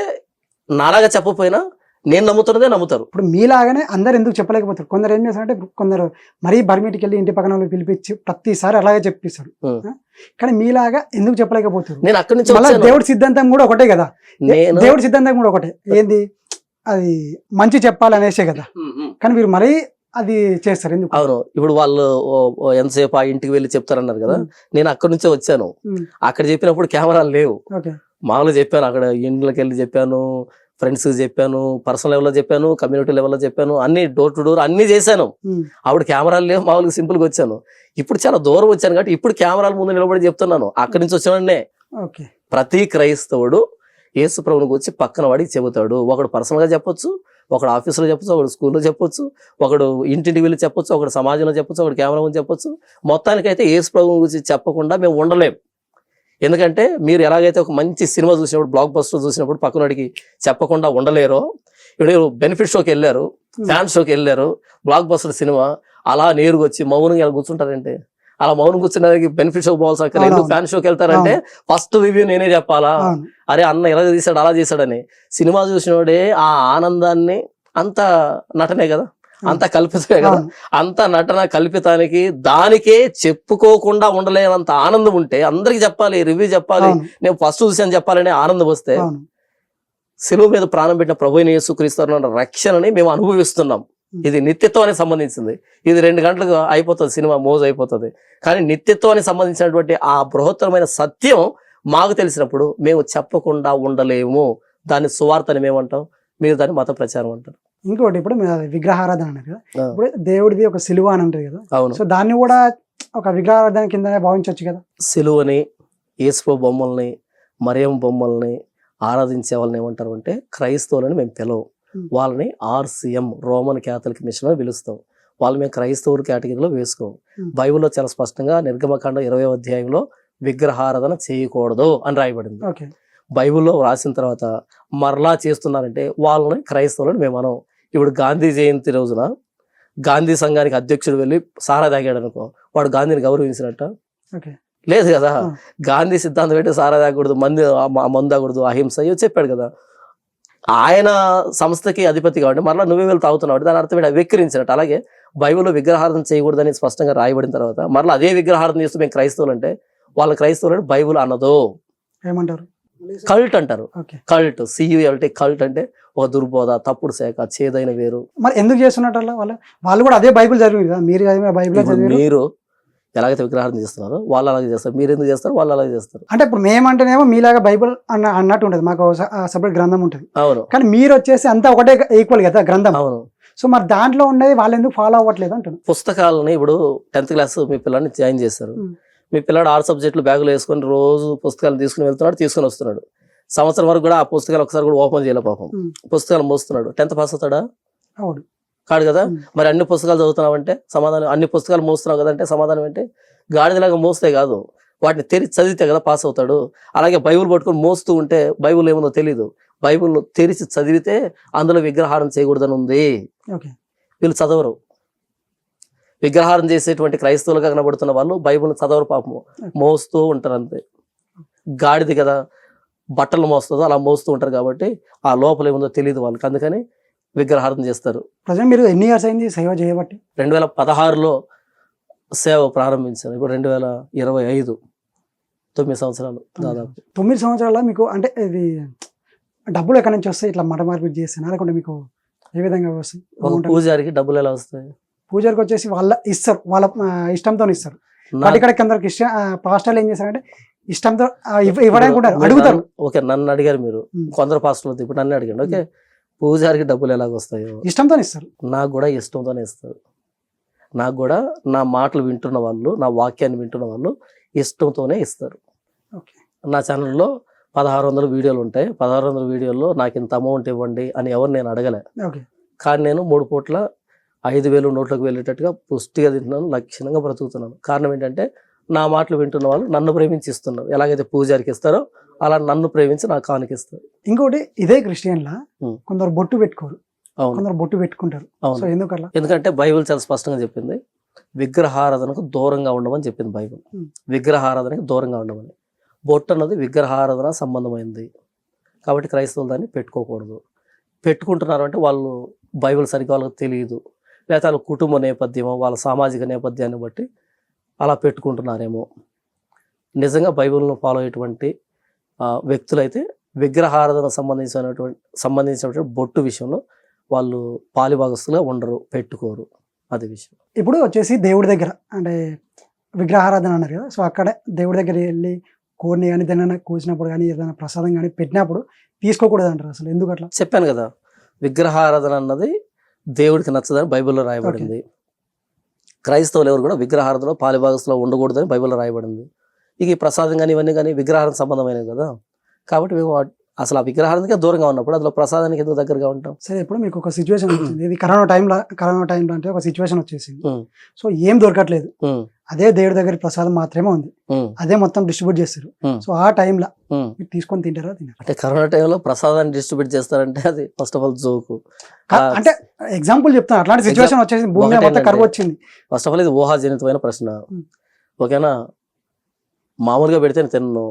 నాలాగా చెప్పకపోయినా నేను నమ్ముతున్నదే నమ్ముతారు. ఇప్పుడు మీలాగానే అందరు ఎందుకు చెప్పలేకపోతారు? కొందరు ఏం చేస్తారంటే, కొందరు మరీ బర్మిటికి వెళ్ళి ఇంటి పక్కన పిలిపించి ప్రతిసారి అలాగే చెప్పిస్తారు. కానీ మీలాగా ఎందుకు చెప్పలేకపోతారు? నేను అక్కడి నుంచి దేవుడి సిద్ధాంతం కూడా ఒకటే కదా, దేవుడి సిద్ధాంతం కూడా ఒకటే, ఏంది అది మంచి చెప్పాలి అనేసే కదా. కానీ మీరు మరీ అది చేస్తారు ఎందుకు? అవును, ఇప్పుడు వాళ్ళు ఎంతసేపు ఆ ఇంటికి వెళ్ళి చెప్తారన్నారు కదా, నేను అక్కడి నుంచే వచ్చాను. అక్కడ చెప్పినప్పుడు కెమెరాలు లేవు, మామూలుగా చెప్పాను, అక్కడ ఇంట్లోకి వెళ్ళి చెప్పాను, ఫ్రెండ్స్ చెప్పాను, పర్సనల్ లెవెల్లో చెప్పాను, కమ్యూనిటీ లెవెల్లో చెప్పాను, అన్ని డోర్ టు డోర్ అన్ని చేశాను. అప్పుడు కెమెరాలు లేవు, మామూలుగా సింపుల్ గా వచ్చాను. ఇప్పుడు చాలా దూరం వచ్చాను కాబట్టి ఇప్పుడు కెమెరాల ముందు నిలబడి చెప్తున్నాను. అక్కడి నుంచి వచ్చినాడే. ప్రతి క్రైస్తవుడు యేసు ప్రభువుని గురించి పక్కన వాడికి చెబుతాడు. ఒకడు పర్సనల్ గా చెప్పొచ్చు, ఒకడు ఆఫీసులో చెప్పొచ్చు, ఒకడు స్కూల్లో చెప్పొచ్చు, ఒకడు ఇంటింటికి వెళ్ళి చెప్పొచ్చు, ఒకడు సమాజంలో చెప్పొచ్చు, ఒకడు కెమెరా ముందు చెప్పొచ్చు. మొత్తానికైతే యేసు ప్రభువుని గురించి చెప్పకుండా మేము ఉండలేం. ఎందుకంటే మీరు ఎలాగైతే ఒక మంచి సినిమా చూసినప్పుడు, బ్లాక్ బస్టర్ చూసినప్పుడు పక్కనడికి చెప్పకుండా ఉండలేరో, ఇప్పుడు బెనిఫిట్ షోకి వెళ్ళారు, ఫ్యాన్ షోకి వెళ్ళారు, బ్లాక్ బస్టర్ సినిమా, అలా నేరుగా వచ్చి మౌనంగా ఎలా కూర్చుంటారంటే, అలా మౌనం కూర్చున్నదానికి బెనిఫిట్ షోకి పోవాల్సి అక్కడ ఎందుకు ఫ్యాన్ షోకి వెళ్తారంటే ఫస్ట్ రివ్యూ నేనే చెప్పాలా, అరే అన్న ఎలా తీసాడు అలా చేశాడని. సినిమా చూసినోడే ఆ ఆనందాన్ని, అంత నటనే కదా, అంత కల్పితమే కదా, అంత నటన కల్పితానికి దానికే చెప్పుకోకుండా ఉండలేనంత ఆనందం ఉంటే అందరికి చెప్పాలి, రివ్యూ చెప్పాలి, నేను ఫస్ట్ చూసాను చెప్పాలనే ఆనందం వస్తే, శిలువ మీద ప్రాణం పెట్టిన ప్రభువైన యేసుక్రీస్తు రక్షణని మేము అనుభవిస్తున్నాం. ఇది నిత్యత్వానికి సంబంధించింది. ఇది 2 గంటలకు అయిపోతుంది, సినిమా మోజు అయిపోతుంది. కానీ నిత్యత్వానికి సంబంధించినటువంటి ఆ బృహత్తరమైన సత్యం మాకు తెలిసినప్పుడు మేము చెప్పకుండా ఉండలేము. దాన్ని సువార్తని మేమంటాం, మీరు దాన్ని మత ప్రచారం అంటారు. ఇంకోటి, ఇప్పుడు విగ్రహారాధన అన్నారు కదా, ఇప్పుడు దేవుడిది ఒక సిలువ అని ఉంటుంది కదా. అవును, సో దాన్ని కూడా ఒక విగ్రహారాధన కిందనే భావించవచ్చు కదా. సిలువని, యేసు బొమ్మల్ని, మరియం బొమ్మల్ని ఆరాధించే వాళ్ళని ఏమంటారు అంటే క్రైస్తవులని మేము పిలవం. వాళ్ళని RCM, రోమన్ క్యాథలిక్ మిషన్ అని పిలుస్తాం. వాళ్ళు మేము క్రైస్తవుల కేటగిరీలో వేసుకోం. బైబిల్లో చాలా స్పష్టంగా నిర్గమకాండం 20వ అధ్యాయంలో విగ్రహారాధన చేయకూడదు అని రాయబడింది. బైబిల్లో రాసిన తర్వాత మరలా చేస్తున్నారంటే వాళ్ళని క్రైస్తవులని మేము అనం. ఇప్పుడు గాంధీ జయంతి రోజున గాంధీ సంఘానికి అధ్యక్షుడు వెళ్ళి సారా తాగాడు అనుకో, వాడు గాంధీని గౌరవించినట్ట? లేదు కదా. గాంధీ సిద్ధాంతం పెట్టి సారా తాగకూడదు, మందు తాగకూడదు, అహింస ఇవి చెప్పాడు కదా. ఆయన సంస్థకి అధిపతి కాబట్టి మరలా నువ్వే వెళ్ళి తాగుతున్నావు, దాని అర్థం ఏంటి? వెక్కిరించినట్టు. అలాగే బైబిల్లో విగ్రహార్థం చేయకూడదని స్పష్టంగా రాయబడిన తర్వాత మరలా అదే విగ్రహార్థం చేస్తూ మేము క్రైస్తవులు అంటే వాళ్ళ క్రైస్తవులు బైబిల్ అన్నదో ఏమంటారు? కల్ట్ అంటారు. ఓకే. కల్ట్, CULT, కల్ట్ అంటే ఒక దుర్బోధ, తప్పుడు శాఖ, చేదైన వేరు. మరి ఎందుకు చేస్తున్నట్టు వాళ్ళు కూడా అదే బైబిల్ చదివారు కదా, మీరు చదివిన బైబిల్ ఇప్పుడు చదివారు. మీరు ఎలాగైతే విగ్రహాన్ని చేస్తున్నారో వాళ్ళు అలాగే చేస్తారు, మీరు ఎందుకు చేస్తారు, వాళ్ళు అలాగే చేస్తారు. అంటే ఇప్పుడు మేమంటేనేమో మీలాగా బైబిల్ అన్నట్టు ఉంటుంది, మాకు సపరేట్ గ్రంథం ఉంటుంది. అవును, కానీ మీరు వచ్చేసి అంతా ఒకటే ఈక్వల్ కదా గ్రంథం. అవును. సో మరి దాంట్లో ఉండేది వాళ్ళు ఎందుకు ఫాలో అవ్వట్లేదు అంటున్నారు. పుస్తకాలని ఇప్పుడు 10th క్లాస్ మీ పిల్లాడిని జాయిన్ చేస్తారు. మీ పిల్లాడు 6 సబ్జెక్టులు బ్యాగులు వేసుకొని రోజు పుస్తకాలు తీసుకుని వెళ్తున్నాడు, తీసుకుని వస్తున్నాడు. సంవత్సరం వరకు కూడా ఆ పుస్తకాలు ఒకసారి కూడా ఓపెన్ చేయలే పాపం. పుస్తకాలు మోస్తున్నాడు. 10th పాస్ అవుతాడా? అవును, కాడు కదా. మరి అన్ని పుస్తకాలు చదువుతున్నావంటే సమాధానం, అన్ని పుస్తకాలు మోస్తున్నావు కదంటే సమాధానం ఏంటి? గాడిదలాగా మోస్తే కాదు, వాటిని తెరిచి చదివితే కదా పాస్ అవుతాడు. అలాగే బైబుల్ పట్టుకొని మోస్తూ ఉంటే బైబుల్ ఏముందో తెలీదు. బైబుల్ తెరిచి చదివితే అందులో విగ్రహారం చేయకూడదని ఉంది. వీళ్ళు చదవరు. విగ్రహారం చేసేటువంటి క్రైస్తవులుగా కనబడుతున్న వాళ్ళు బైబుల్ చదవరు పాపము, మోస్తూ ఉంటారు అంతే. గాడిది కదా బట్టలు మోస్తుందో అలా మోస్తూ ఉంటారు కాబట్టి ఆ లోపల ఏముందో తెలియదు వాళ్ళకి, అందుకని విగ్రహారం చేస్తారు. ప్రజెంట్ మీరు ఎన్ని ఇయర్స్ అయింది సేవ చేయబట్టి? 2016లో సేవ ప్రారంభించాను. ఇప్పుడు 2025, 9 సంవత్సరాలు దాదాపు. 9 సంవత్సరాల్లో మీకు అంటే ఇది డబ్బులు ఎక్కడి నుంచి వస్తాయి? ఇట్లా మట మార్పిడి చేస్తాను లేకుంటే మీకు ఏ విధంగా వస్తాయి? ఒక పూజారికి డబ్బులు ఎలా వస్తాయి? పూజారికి వచ్చేసి వాళ్ళ ఇస్తారు, వాళ్ళ ఇష్టంతో ఇస్తారు. బట్ ఇక్కడ కొందరు క్రిస్టియన్ పాస్టర్లు ఏం చేస్తారంటే ఇష్టంతో ఇవ్వడానికి అడుగుతారు. ఓకే, నన్ను అడిగారు మీరు, కొందరు పాస్టర్లు ఇప్పుడు నన్ను అడిగాడు. ఓకే, పూజారికి డబ్బులు ఎలాగ వస్తాయో ఇష్టంతో ఇస్తారు. నాకు కూడా ఇష్టంతోనే ఇస్తారు. నాకు కూడా నా మాటలు వింటున్న వాళ్ళు, నా వాక్యాన్ని వింటున్న వాళ్ళు ఇష్టంతోనే ఇస్తారు. నా ఛానల్లో 1600 వీడియోలు ఉంటాయి. 1600 వీడియోల్లో నాకు ఇంత అమౌంట్ ఇవ్వండి అని ఎవరు నేను అడగలే. కానీ నేను 3 పూట్ల 5000 నోట్లకు వెళ్ళేటట్టుగా పుష్టిగా తింటున్నాను, లక్షణంగా బ్రతుకుతున్నాను. కారణం ఏంటంటే నా మాటలు వింటున్న వాళ్ళు నన్ను ప్రేమించి ఇస్తున్నారు. ఎలాగైతే పూజారికి ఇస్తారో అలా నన్ను ప్రేమించి నాకు కానుకిస్తారు. ఇంకోటి ఇదే క్రిస్టియన్లా కొందరు బొట్టు పెట్టుకోరు, కొందరు బొట్టు పెట్టుకుంటారు. ఎందుకంటే బైబిల్ చాలా స్పష్టంగా చెప్పింది, విగ్రహారాధనకు దూరంగా ఉండమని చెప్పింది బైబిల్. విగ్రహారాధనకు దూరంగా ఉండమని. బొట్టు అన్నది విగ్రహారాధన సంబంధమైంది కాబట్టి క్రైస్తవులు దాన్ని పెట్టుకోకూడదు. పెట్టుకుంటున్నారు అంటే వాళ్ళు బైబిల్ సరిగ్గా వాళ్ళకి తెలియదు, లేకపోతే వాళ్ళ కుటుంబ నేపథ్యమో వాళ్ళ సామాజిక నేపథ్యాన్ని బట్టి అలా పెట్టుకుంటున్నారేమో. నిజంగా బైబిల్ను ఫాలో అయ్యేటువంటి వ్యక్తులైతే విగ్రహారాధన సంబంధించినటువంటి బొట్టు విషయంలో వాళ్ళు పాలిభాగస్తులుగా ఉండరు, పెట్టుకోరు. అది విషయం. ఇప్పుడు వచ్చేసి దేవుడి దగ్గర అంటే విగ్రహారాధన అన్నారు కదా, సో అక్కడ దేవుడి దగ్గర వెళ్ళి కోడిని కానీ దాన్ని కూర్చున్నప్పుడు కానీ ఏదైనా ప్రసాదం కానీ పెట్టినప్పుడు తీసుకోకూడదు అంటారు. అసలు ఎందుకు అట్లా? చెప్పాను కదా, విగ్రహారాధన అన్నది దేవుడికి నచ్చదని బైబిల్లో రాయబడింది. క్రైస్తవులు ఎవరు కూడా విగ్రహారాధనలో పాలిభాగస్తులో ఉండకూడదని బైబిల్లో రాయబడింది. ఇక ఈ ప్రసాదం కానీ ఇవన్నీ కానీ విగ్రహారం సంబంధమైనవి కదా, కాబట్టి మేము అసలు ఆ విగ్రహానికి దూరంగా ఉన్నప్పుడు అందులో ప్రసాదానికి ఎందుకు దగ్గరగా ఉంటాం? సరే, ఇప్పుడు మీకు ఒక సిచ్యువేషన్ వచ్చింది, ఇది కరోనా టైంలో అంటే ఒక సిచ్యువేషన్ వచ్చేసింది. సో ఏం దొరకట్లేదు, అదే దేవుడి దగ్గర ప్రసాదం మాత్రమే ఉంది, అదే మొత్తం డిస్ట్రిబ్యూట్ చేస్తారు. సో ఆ టైంలో మీరు తీసుకొని తింటారా? అంటే కరోనా టైంలో ప్రసాదాన్ని డిస్ట్రిబ్యూట్ చేస్తారంటే అది ఫస్ట్ ఆఫ్ ఆల్ జోకు. అంటే ఎగ్జాంపుల్ చెప్తాను, అట్లాంటి సిచ్యువేషన్ వచ్చేసి భూమి మీద మొత్తం కరువు వచ్చింది. ఫస్ట్ ఆఫ్ ఆల్ ఇది ఊహాజనితమైన ప్రశ్న. ఓకేనా, మామూలుగా పెడితే తిన్ను.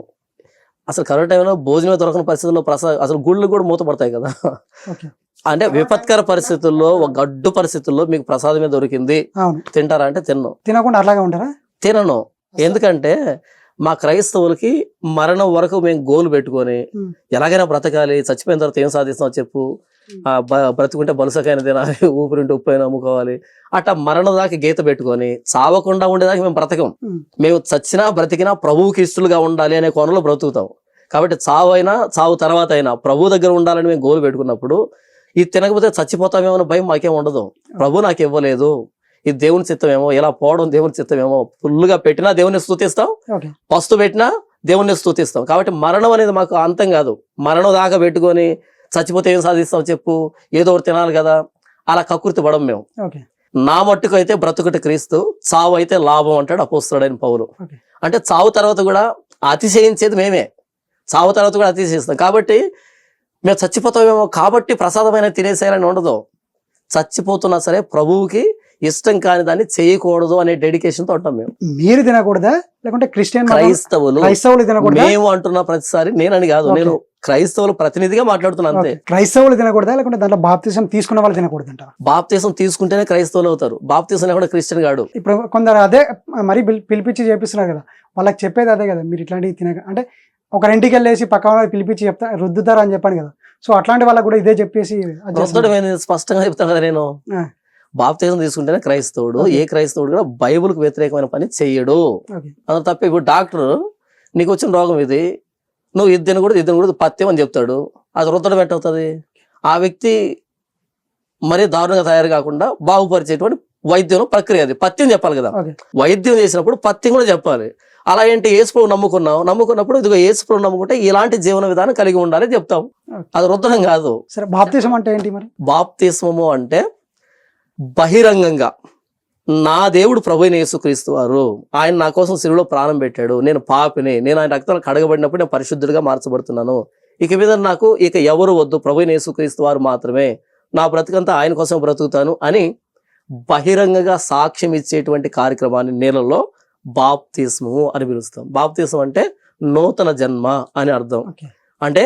అసలు కరోనా టైంలో భోజనం దొరకని పరిస్థితుల్లో అసలు గుళ్ళు కూడా మూతపడతాయి కదా. అంటే విపత్కర పరిస్థితుల్లో, ఒక గడ్డు పరిస్థితుల్లో మీకు ప్రసాదమే దొరికింది, తింటారా అంటే తిన్ను. తినకుండా అట్లాగే ఉంటారా? తినను. ఎందుకంటే మా క్రైస్తవులకి మరణం వరకు మేము గోలు పెట్టుకొని ఎలాగైనా బ్రతకాలి, చచ్చిపోయిన తర్వాత ఏం సాధిస్తామో చెప్పు, బ్రతుకుంటే బలుసకైనా తినాలి, ఊపిరింటి ఉప్పైనా అమ్ముకోవాలి, అట్లా మరణం దాకా గీత పెట్టుకొని చావకుండా ఉండేదాకా మేము బ్రతకం. మేము చచ్చినా బ్రతికినా ప్రభువుకి ఇష్టలుగా ఉండాలి అనే కోణంలో బ్రతుకుతాం. కాబట్టి చావు అయినా చావు తర్వాత అయినా ప్రభు దగ్గర ఉండాలని మేము గోలు పెట్టుకున్నప్పుడు ఇది తినకపోతే చచ్చిపోతామేమో అని భయం మాకేం ఉండదు. ప్రభు నాకు ఇవ్వలేదు, ఇది దేవుని చిత్తమేమో, ఇలా పోవడం దేవుని చిత్తమేమో. ఫుల్గా పెట్టినా దేవుని స్తుతిస్తాం, పస్తు పెట్టినా దేవుణ్ణి స్తుతిస్తాం. కాబట్టి మరణం అనేది మాకు అంతం కాదు. మరణం దాకా పెట్టుకొని చచ్చిపోతే ఏం సాధిస్తాం చెప్పు, ఏదో ఒకటి తినాలి కదా, అలా కకృతి పడం మేము. నా మట్టుకు అయితే బ్రతుకుట క్రీస్తు, చావు అయితే లాభం అంటాడు అపోస్తలుడైన పౌలు. అంటే చావు తర్వాత కూడా అతిశయించేది మేమే, చావు తర్వాత కూడా అతిశయిస్తాం. కాబట్టి మేము చచ్చిపోతామేమో కాబట్టి ప్రసాదమైన తినేసేయాలని ఉండదు. చచ్చిపోతున్నా సరే ప్రభువుకి ఇష్టం కాని దాన్ని చేయకూడదు అనే డెడికేషన్ తో ఉంటాం మేము. మీరు తినకూడదా లేకుంటే క్రైస్తవులు తినకూడదా? మేము అంటున్న ప్రతిసారి నేనని కాదు, నేను క్రైస్తవులు ప్రతినిధిగా మాట్లాడుతున్నా అంతే. క్రైస్తవులు తినకూడదా లేకుంటే దాంట్లో బాప్తిజం తీసుకున్న వాళ్ళు తినకూడదంట? బాప్తిజం తీసుకుంటేనే క్రైస్తవులు అవుతారు, బాప్తిజం కూడా క్రిస్టియన్ గాడు. ఇప్పుడు కొందరు అదే మరి పిలిపించి చేపిస్తున్నారు కదా, వాళ్ళకి చెప్పేది అదే కదా, మీరు ఇట్లాంటివి తినక అంటే ఒకరింటికి వెళ్ళేసి పక్క వాళ్ళకి పిలిపించి చెప్తా రుద్దుతారు అని చెప్పాను కదా, సో అట్లాంటి వాళ్ళకి కూడా ఇదే చెప్పేసి రుద్దడం స్పష్టంగా చెప్తాను కదా నేను. బాప్తిజం తీసుకుంటేనే క్రైస్తవుడు, ఏ క్రైస్తవుడు కూడా బైబుల్కి వ్యతిరేకమైన పని చెయ్యడు. అందులో తప్ప ఇప్పుడు డాక్టర్ నీకు వచ్చిన రోగం ఇది, నువ్వు ఇద్దరిని కూడా పత్యం అని చెప్తాడు, అది రుద్దడం ఎట్టవుతుంది? ఆ వ్యక్తి మరీ దారుణంగా తయారు కాకుండా బాగుపరిచేటువంటి వైద్యం ప్రక్రియ, అది పత్యం చెప్పాలి కదా. వైద్యం చేసినప్పుడు పత్యం కూడా చెప్పాలి. అలా ఏంటి, యేసుప్రభు నమ్ముకున్నప్పుడు ఇదిగో యేసుప్రభు నమ్ముకుంటే ఇలాంటి జీవన విధానం కలిగి ఉండాలి చెప్తాం, అది రుద్దడం కాదు. సరే, బాప్తిజం అంటే ఏంటి మరి? బాప్తిస్మము అంటే బహిరంగంగా నా దేవుడు ప్రభువైన యేసుక్రీస్తు వారు, ఆయన నా కోసం శిలువలో ప్రాణం పెట్టాడు, నేను పాపిని, నేను ఆయన రక్తంలో కడగబడినప్పుడు నేను పరిశుద్ధుడిగా మార్చబడుతున్నాను, ఇక మీద నాకు ఇక ఎవరు వద్దు, ప్రభువైన యేసుక్రీస్తు వారు మాత్రమే, నా బ్రతుకంతా ఆయన కోసం బ్రతుకుతాను అని బహిరంగంగా సాక్ష్యం ఇచ్చేటువంటి కార్యక్రమాన్ని నీళ్ళలో బాప్తిస్మము అని పిలుస్తాం. బాప్తిస్మం అంటే నూతన జన్మ అని అర్థం. అంటే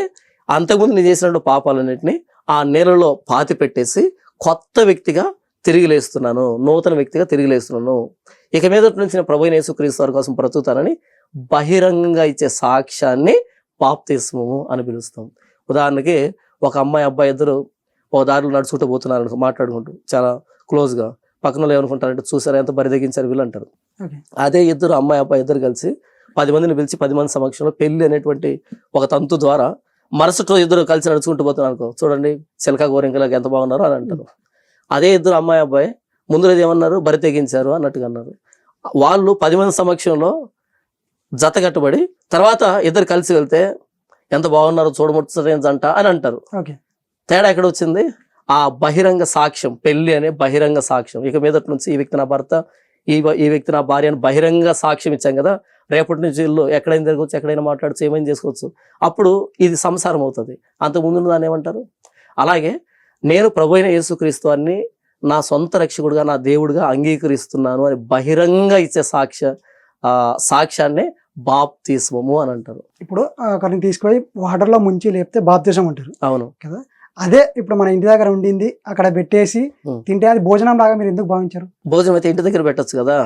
అంతకుముందు నేను చేసినటువంటి పాపాలన్నింటినీ ఆ నీళ్ళలో పాతి పెట్టేసి కొత్త వ్యక్తిగా తిరిగి లేస్తున్నాను, నూతన వ్యక్తిగా తిరిగి లేస్తున్నాను, ఇక మీద నుంచి నేను ప్రభువైన యేసుక్రీస్తు వారి కోసం బ్రతుకుతానని బహిరంగంగా ఇచ్చే సాక్ష్యాన్ని బాప్తిస్మము అని పిలుస్తాం. ఉదాహరణకి ఒక అమ్మాయి అబ్బాయి ఇద్దరు ఓ దారిలో నడుచుకుంటూ పోతున్నారు, మాట్లాడుకుంటూ చాలా క్లోజ్గా, పక్కన ఏమనుకుంటారంటే చూసారా ఎంత బరిదగించారు వీళ్ళు అంటారు. అదే ఇద్దరు అమ్మాయి అబ్బాయి ఇద్దరు కలిసి 10 మందిని పిలిచి 10 మంది సమక్షంలో పెళ్లి అనేటువంటి ఒక తంతు ద్వారా మరుసటి ఇద్దరు కలిసి నడుచుకుంటూ పోతున్నారు అనుకో, చూడండి చిలక గోరింకలాగా ఎంత బాగున్నారో అని అంటారు. అదే ఇద్దరు అమ్మాయి అబ్బాయి ముందు రోజు ఏమన్నారు, బరి తెగించారు అన్నట్టుగా అన్నారు. వాళ్ళు 10 మంది సమక్షంలో జత కట్టుబడి తర్వాత ఇద్దరు కలిసి వెళ్తే ఎంత బాగున్నారో చూడముచ్చటైన జంట అని అంటారు. తేడా ఎక్కడ వచ్చింది? ఆ బహిరంగ సాక్ష్యం, పెళ్లి అనే బహిరంగ సాక్ష్యం. ఇక మీదటి నుంచి ఈ వ్యక్తి నా భర్త, ఈ వ్యక్తి నా భార్య అని బహిరంగ సాక్ష్యం ఇచ్చాం కదా, రేపటి నుంచి ఇల్లు ఎక్కడైనా తిరగవచ్చు, ఎక్కడైనా మాట్లాడచ్చు, ఏమైనా చేసుకోవచ్చు, అప్పుడు ఇది సంసారం అవుతుంది. అంతకుముందు దాన్ని ఏమంటారు? అలాగే నేను ప్రభువైన యేసుక్రీస్తు వారిని నా సొంత రక్షకుడుగా, నా దేవుడిగా అంగీకరిస్తున్నాను అని బహిరంగ ఇచ్చే సాక్ష్యాన్ని బాప్తిస్మము అని అంటారు. ఇప్పుడు ఒకరిని తీసుకుపోయి వాటర్లో ముంచి లేపితే బాప్తిజం అంటారు. అవును కదా. అదే ఇప్పుడు మన ఇంటి దగ్గర ఉండింది అక్కడ పెట్టేసి తింటే అది భోజనం లాగా మీరు ఎందుకు భావించారు? భోజనం అయితే ఇంటి దగ్గర పెట్టచ్చు కదా,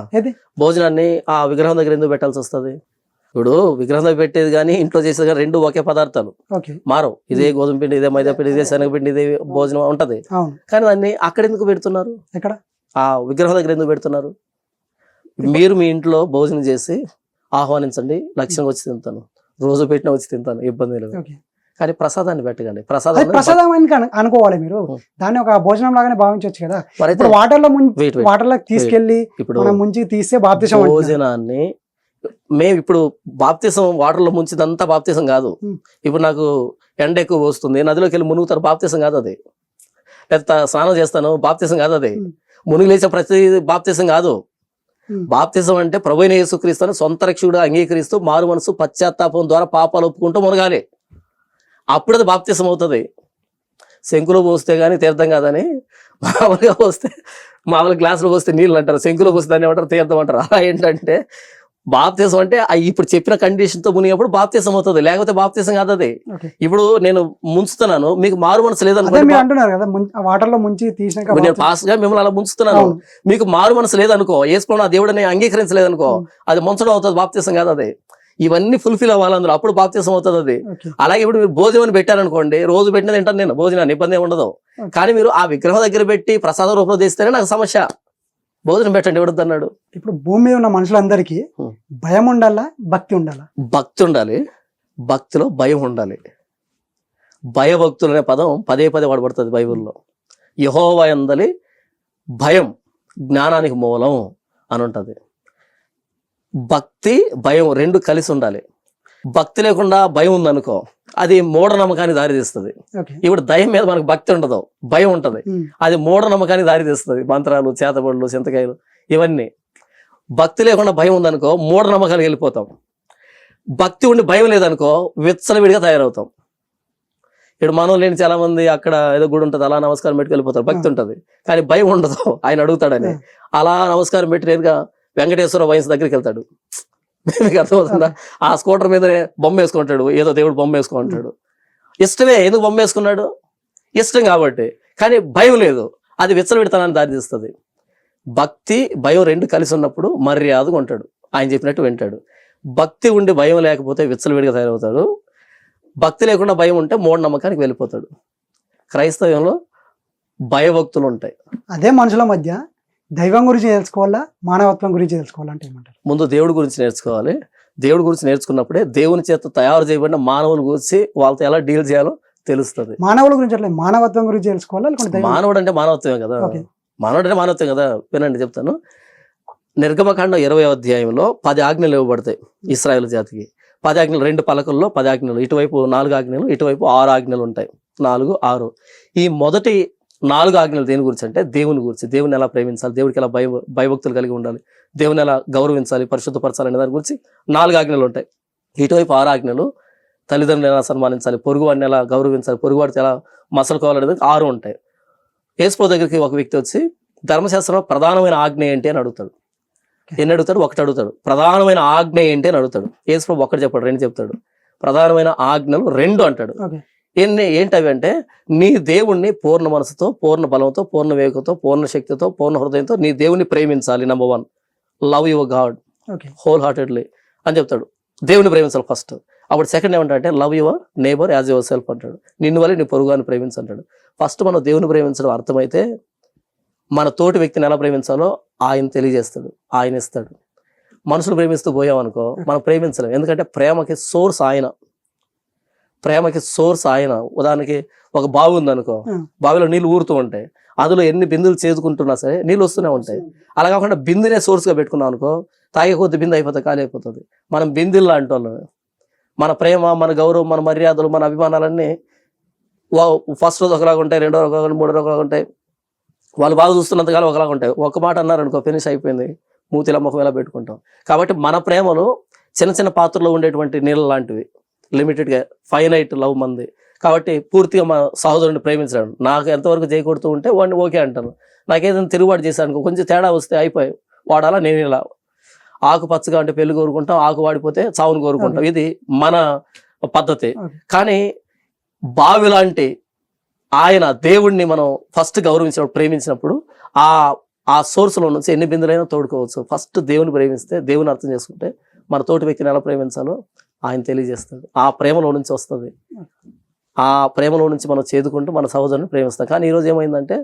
భోజనాన్ని ఆ విగ్రహం దగ్గర ఎందుకు పెట్టాల్సి వస్తుంది? ఇప్పుడు విగ్రహం దగ్గర పెట్టేది కానీ ఇంట్లో చేసేది కానీ రెండు ఒకే పదార్థాలు, మారవు. ఇదే గోధుమ పిండి, ఇదే మైదా పిండి, ఇదే శనగపిండి, ఇదే భోజనం ఉంటది. కానీ దాన్ని అక్కడ ఎందుకు పెడుతున్నారు? ఎక్కడ? ఆ విగ్రహం దగ్గర ఎందుకు పెడుతున్నారు? మీరు మీ ఇంట్లో భోజనం చేసి ఆహ్వానించండి, లక్ష్యంగా వచ్చి తింటాను, రోజు పెట్టినా వచ్చి తింటాను, ఇబ్బంది లేదు. కానీ ప్రసాదాన్ని పెట్టకండి. ప్రసాదం అనుకోవాలి మీరు, దాన్ని ఒక భోజనం లాగానే భావించవచ్చు కదా. వాటర్లో తీసుకెళ్లి ఇప్పుడు ముంచి తీస్తే బాప్తిజం. భోజనాన్ని మేము ఇప్పుడు బాప్తిజం వాటర్లో ముంచిదంతా బాప్తిజం కాదు. ఇప్పుడు నాకు ఎండ ఎక్కువ వస్తుంది, నదిలోకి వెళ్ళి మునుగుతారు, బాప్తిజం కాదు అది. లేదా స్నానం చేస్తాను, బాప్తిజం కాదు అది. మునిగి లేచే ప్రతి బాప్తిజం కాదు. బాప్తిజం అంటే ప్రభువైన యేసుక్రీస్తుని సొంత రక్షకుడుగా అంగీకరిస్తూ మారు మనసు పశ్చాత్తాపం ద్వారా పాపాలు ఒప్పుకుంటూ మునగాలి, అప్పుడు అది బాప్తిజం అవుతుంది. శంకులో పోస్తే గానీ తీర్థం కాదని, మామూలుగా పోస్తే మామూలు గ్లాసులో పోస్తే నీళ్ళు అంటారు, శంకులో పోస్తే దాన్ని ఏమంటారు, తీర్థం అంటారు. అలా ఏంటంటే బాప్తిజం అంటే ఇప్పుడు చెప్పిన కండిషన్ తో మునిగినప్పుడు బాప్తిజం అవుతుంది, లేకపోతే బాప్తిజం కాదు అది. ఇప్పుడు నేను ముంచుతున్నాను, మీకు మారు మనసు లేదనుకోండి, నేను పాస్ గా మిమ్మల్ని అలా ముంచుతున్నాను, మీకు మారు మనసు లేదనుకో, యేసు నా దేవుడిని అంగీకరించలేదనుకో, అది ముంచడం అవుతుంది, బాప్తిజం కాదు అది. ఇవన్నీ ఫుల్ఫిల్ అవ్వాలి అందులో, అప్పుడు బాప్తిజం అవుతుంది అది. అలాగే ఇప్పుడు మీరు భోజనం పెట్టారనుకోండి, రోజు పెట్టిన తింటాను నేను భోజనాన్ని, ఇబ్బంది ఉండదు. కానీ మీరు ఆ విగ్రహం దగ్గర పెట్టి ప్రసాద రూపంలో తీస్తేనే నాకు సమస్య. భోజనం పెట్టండి ఎవడద్దు అన్నాడు. ఇప్పుడు భూమి మీద ఉన్న మనుషులందరికీ భయం ఉండాలా, భక్తి ఉండాలా? భక్తి ఉండాలి, భక్తిలో భయం ఉండాలి. భయభక్తులు అనే పదం పదే వాడబడుతుంది బైబిల్లో. యెహోవా యందలి భయం జ్ఞానానికి మూలం అని ఉంటది. భక్తి భయం రెండు కలిసి ఉండాలి. భక్తి లేకుండా భయం ఉందనుకో, అది మూఢనమ్మకానికి దారితీస్తుంది. ఇప్పుడు దయ్యం మీద మనకు భక్తి ఉండదు, భయం ఉంటది, అది మూఢనమ్మకానికి దారితీస్తుంది. మంత్రాలు, చేతబడులు, చింతకాయలు ఇవన్నీ. భక్తి లేకుండా భయం ఉందనుకో మూఢనమ్మకానికి వెళ్ళిపోతాం. భక్తి ఉండి భయం లేదనుకో విచ్చలవిడిగా తయారవుతాం. ఇప్పుడు మనం లేని చాలా మంది అక్కడ ఏదో గుడి ఉంటుంది, అలా నమస్కారం పెట్టి వెళ్ళిపోతారు, భక్తి ఉంటది కానీ భయం ఉండదు, ఆయన అడుగుతాడని. అలా నమస్కారం పెట్టి నేరుగా వెంకటేశ్వర వైన్స్ దగ్గరికి వెళ్తాడు. మీకు అర్థమవుతుందా? ఆ స్కూటర్ మీద బొమ్మ వేసుకుంటాడు, ఏదో దేవుడు బొమ్మ వేసుకుంటాడు. ఇష్టమే, ఎందుకు బొమ్మ వేసుకున్నాడు? ఇష్టం కాబట్టి. కానీ భయం లేదు, అది విచ్చలవిడతనాన్ని దారితీస్తుంది. భక్తి భయం రెండు కలిసి ఉన్నప్పుడు మర్యాదగా ఉంటాడు, ఆయన చెప్పినట్టు వింటాడు. భక్తి ఉండి భయం లేకపోతే విచ్చలవిడిగా తయారవుతాడు. భక్తి లేకుండా భయం ఉంటే మూఢనమ్మకానికి వెళ్ళిపోతాడు. క్రైస్తవ్యంలో భయభక్తులు ఉంటాయి. అదే మనుషుల మధ్య దైవం గురించి తెలుసుకోవాలా, మానవత్వం గురించి తెలుసుకోవాలంటే ఏమంటారు? ముందు దేవుడి గురించి నేర్చుకోవాలి. దేవుడి గురించి నేర్చుకున్నప్పుడే దేవుని చేత తయారు చేయబడిన మానవుల గురించి వాళ్ళతో ఎలా డీల్ చేయాలో తెలుస్తుంది. మానవుల గురించి అట్లా మానవత్వం గురించి తెలుసుకోవాలా, లేకుంటే మానవుడు అంటే మానవత్వమే కదా. మానవుడు అంటే మానవత్వం కదా. వినండి చెప్తాను. నిర్గమకాండం 20వ అధ్యాయంలో 10 ఆజ్ఞలు ఇవ్వబడతాయి ఇశ్రాయేలు జాతికి. 10 ఆజ్ఞలు, 2 పలకల్లో 10 ఆజ్ఞలు, ఇటువైపు 4 ఆజ్ఞలు, ఇటువైపు 6 ఆజ్ఞలు ఉంటాయి. 4, 6. ఈ మొదటి 4 ఆజ్ఞలు దేని గురించి అంటే దేవుని గురించి. దేవుని ఎలా ప్రేమించాలి, దేవుడికి ఎలా భయభక్తులు కలిగి ఉండాలి, దేవుని ఎలా గౌరవించాలి, పరిశుద్ధపరచాలి అనే దాని గురించి 4 ఆజ్ఞలు ఉంటాయి. ఇటువైపు 6 ఆజ్ఞలు, తల్లిదండ్రులు ఎలా సన్మానించాలి, పొరుగువాడిని ఎలా గౌరవించాలి, పొరుగువాడితో ఎలా మసలుకోవాలనేది 6 ఉంటాయి. యేసుప్రభువు దగ్గరికి ఒక వ్యక్తి వచ్చి ధర్మశాస్త్రంలో ప్రధానమైన ఆజ్ఞ ఏంటి అని అడుగుతాడు. ఎన్ని అడుగుతాడు? 1 అడుగుతాడు. ప్రధానమైన ఆజ్ఞ ఏంటి అని అడుగుతాడు. యేసుప్రభువు 1 చెప్పాడు, 2 చెప్తాడు. ప్రధానమైన ఆజ్ఞలు 2 అంటాడు. ఏంటవి అంటే, నీ దేవుణ్ణి పూర్ణ మనసుతో, పూర్ణ బలంతో, పూర్ణ వేగంతో, పూర్ణ శక్తితో, పూర్ణ హృదయంతో నీ దేవుణ్ణి ప్రేమించాలి. Number 1, love your God whole heartedly అని చెప్తాడు. దేవుని ప్రేమించాలి ఫస్ట్. అప్పుడు సెకండ్ ఏమంటాడంటే love your neighbour as your self అంటాడు. నిన్ను వల్ల నీ పొరుగుని ప్రేమించంటాడు. ఫస్ట్ మనం దేవుని ప్రేమించడం అర్థమైతే మన తోటి వ్యక్తిని ఎలా ప్రేమించాలో ఆయన తెలియజేస్తాడు, ఆయన ఇస్తాడు. మనుషులు ప్రేమిస్తూ పోయామనుకో మనం ప్రేమించలేం. ఎందుకంటే ప్రేమకి సోర్స్ ఆయన. ప్రేమకి సోర్స్ ఆయన. ఉదాహరణకి ఒక బావి ఉందనుకో, బావిలో నీళ్ళు ఊరుతూ ఉంటాయి. అందులో ఎన్ని బిందులు చేదుకుంటున్నా సరే నీళ్ళు వస్తూనే ఉంటాయి. అలా కాకుండా బిందునే సోర్స్గా పెట్టుకున్నాం అనుకో, తాగే కొద్ది బిందు అయిపోతే ఖాళీ అయిపోతుంది. మనం బిందులు లాంటి వాళ్ళం. మన ప్రేమ, మన గౌరవం, మన మర్యాదలు, మన అభిమానాలన్నీ ఫస్ట్ రోజు ఒకలాగా ఉంటాయి, 2వ రోజు ఒకలాగా, 3వ రోజు ఒకలాగా ఉంటాయి. వాళ్ళు బాగా చూస్తున్నంతకాలం ఒకలాగా ఉంటాయి. ఒక మాట అన్నారు అనుకో, ఫినిష్ అయిపోయింది, మూతిల ముఖం ఎలా పెట్టుకుంటాం. కాబట్టి మన ప్రేమలు చిన్న చిన్న పాత్రలో ఉండేటువంటి నీళ్ళ లాంటివి, లిమిటెడ్గా, ఫైనైట్ లవ్ మంది. కాబట్టి పూర్తిగా మా సహోదరుని ప్రేమించడం. నాకు ఎంతవరకు చేయకూడుతూ ఉంటే వాడిని ఓకే అంటాను. నాకేదైనా తిరుగుబాటు చేశాను, కొంచెం తేడా వస్తే అయిపోయి వాడాలా, నేను ఇలా. ఆకు పచ్చగా అంటే పెళ్లి కోరుకుంటాం, ఆకు వాడిపోతే చావును కోరుకుంటాం. ఇది మన పద్ధతి. కానీ బావి లాంటి ఆయన దేవుణ్ణి మనం ఫస్ట్ గౌరవించినప్పుడు, ప్రేమించినప్పుడు ఆ సోర్స్లో నుంచి ఎన్ని బిందులైనా తోడుకోవచ్చు. ఫస్ట్ దేవుని ప్రేమిస్తే, దేవుని అర్థం చేసుకుంటే మన తోటి వ్యక్తిని ఎలా ప్రేమించాలో ఆయన తెలియజేస్తాడు. ఆ ప్రేమలో నుంచి వస్తుంది. ఆ ప్రేమలో నుంచి మనం చేదుకుంటూ మన సహోదరుని ప్రేమిస్తాం. కానీ ఈరోజు ఏమైందంటే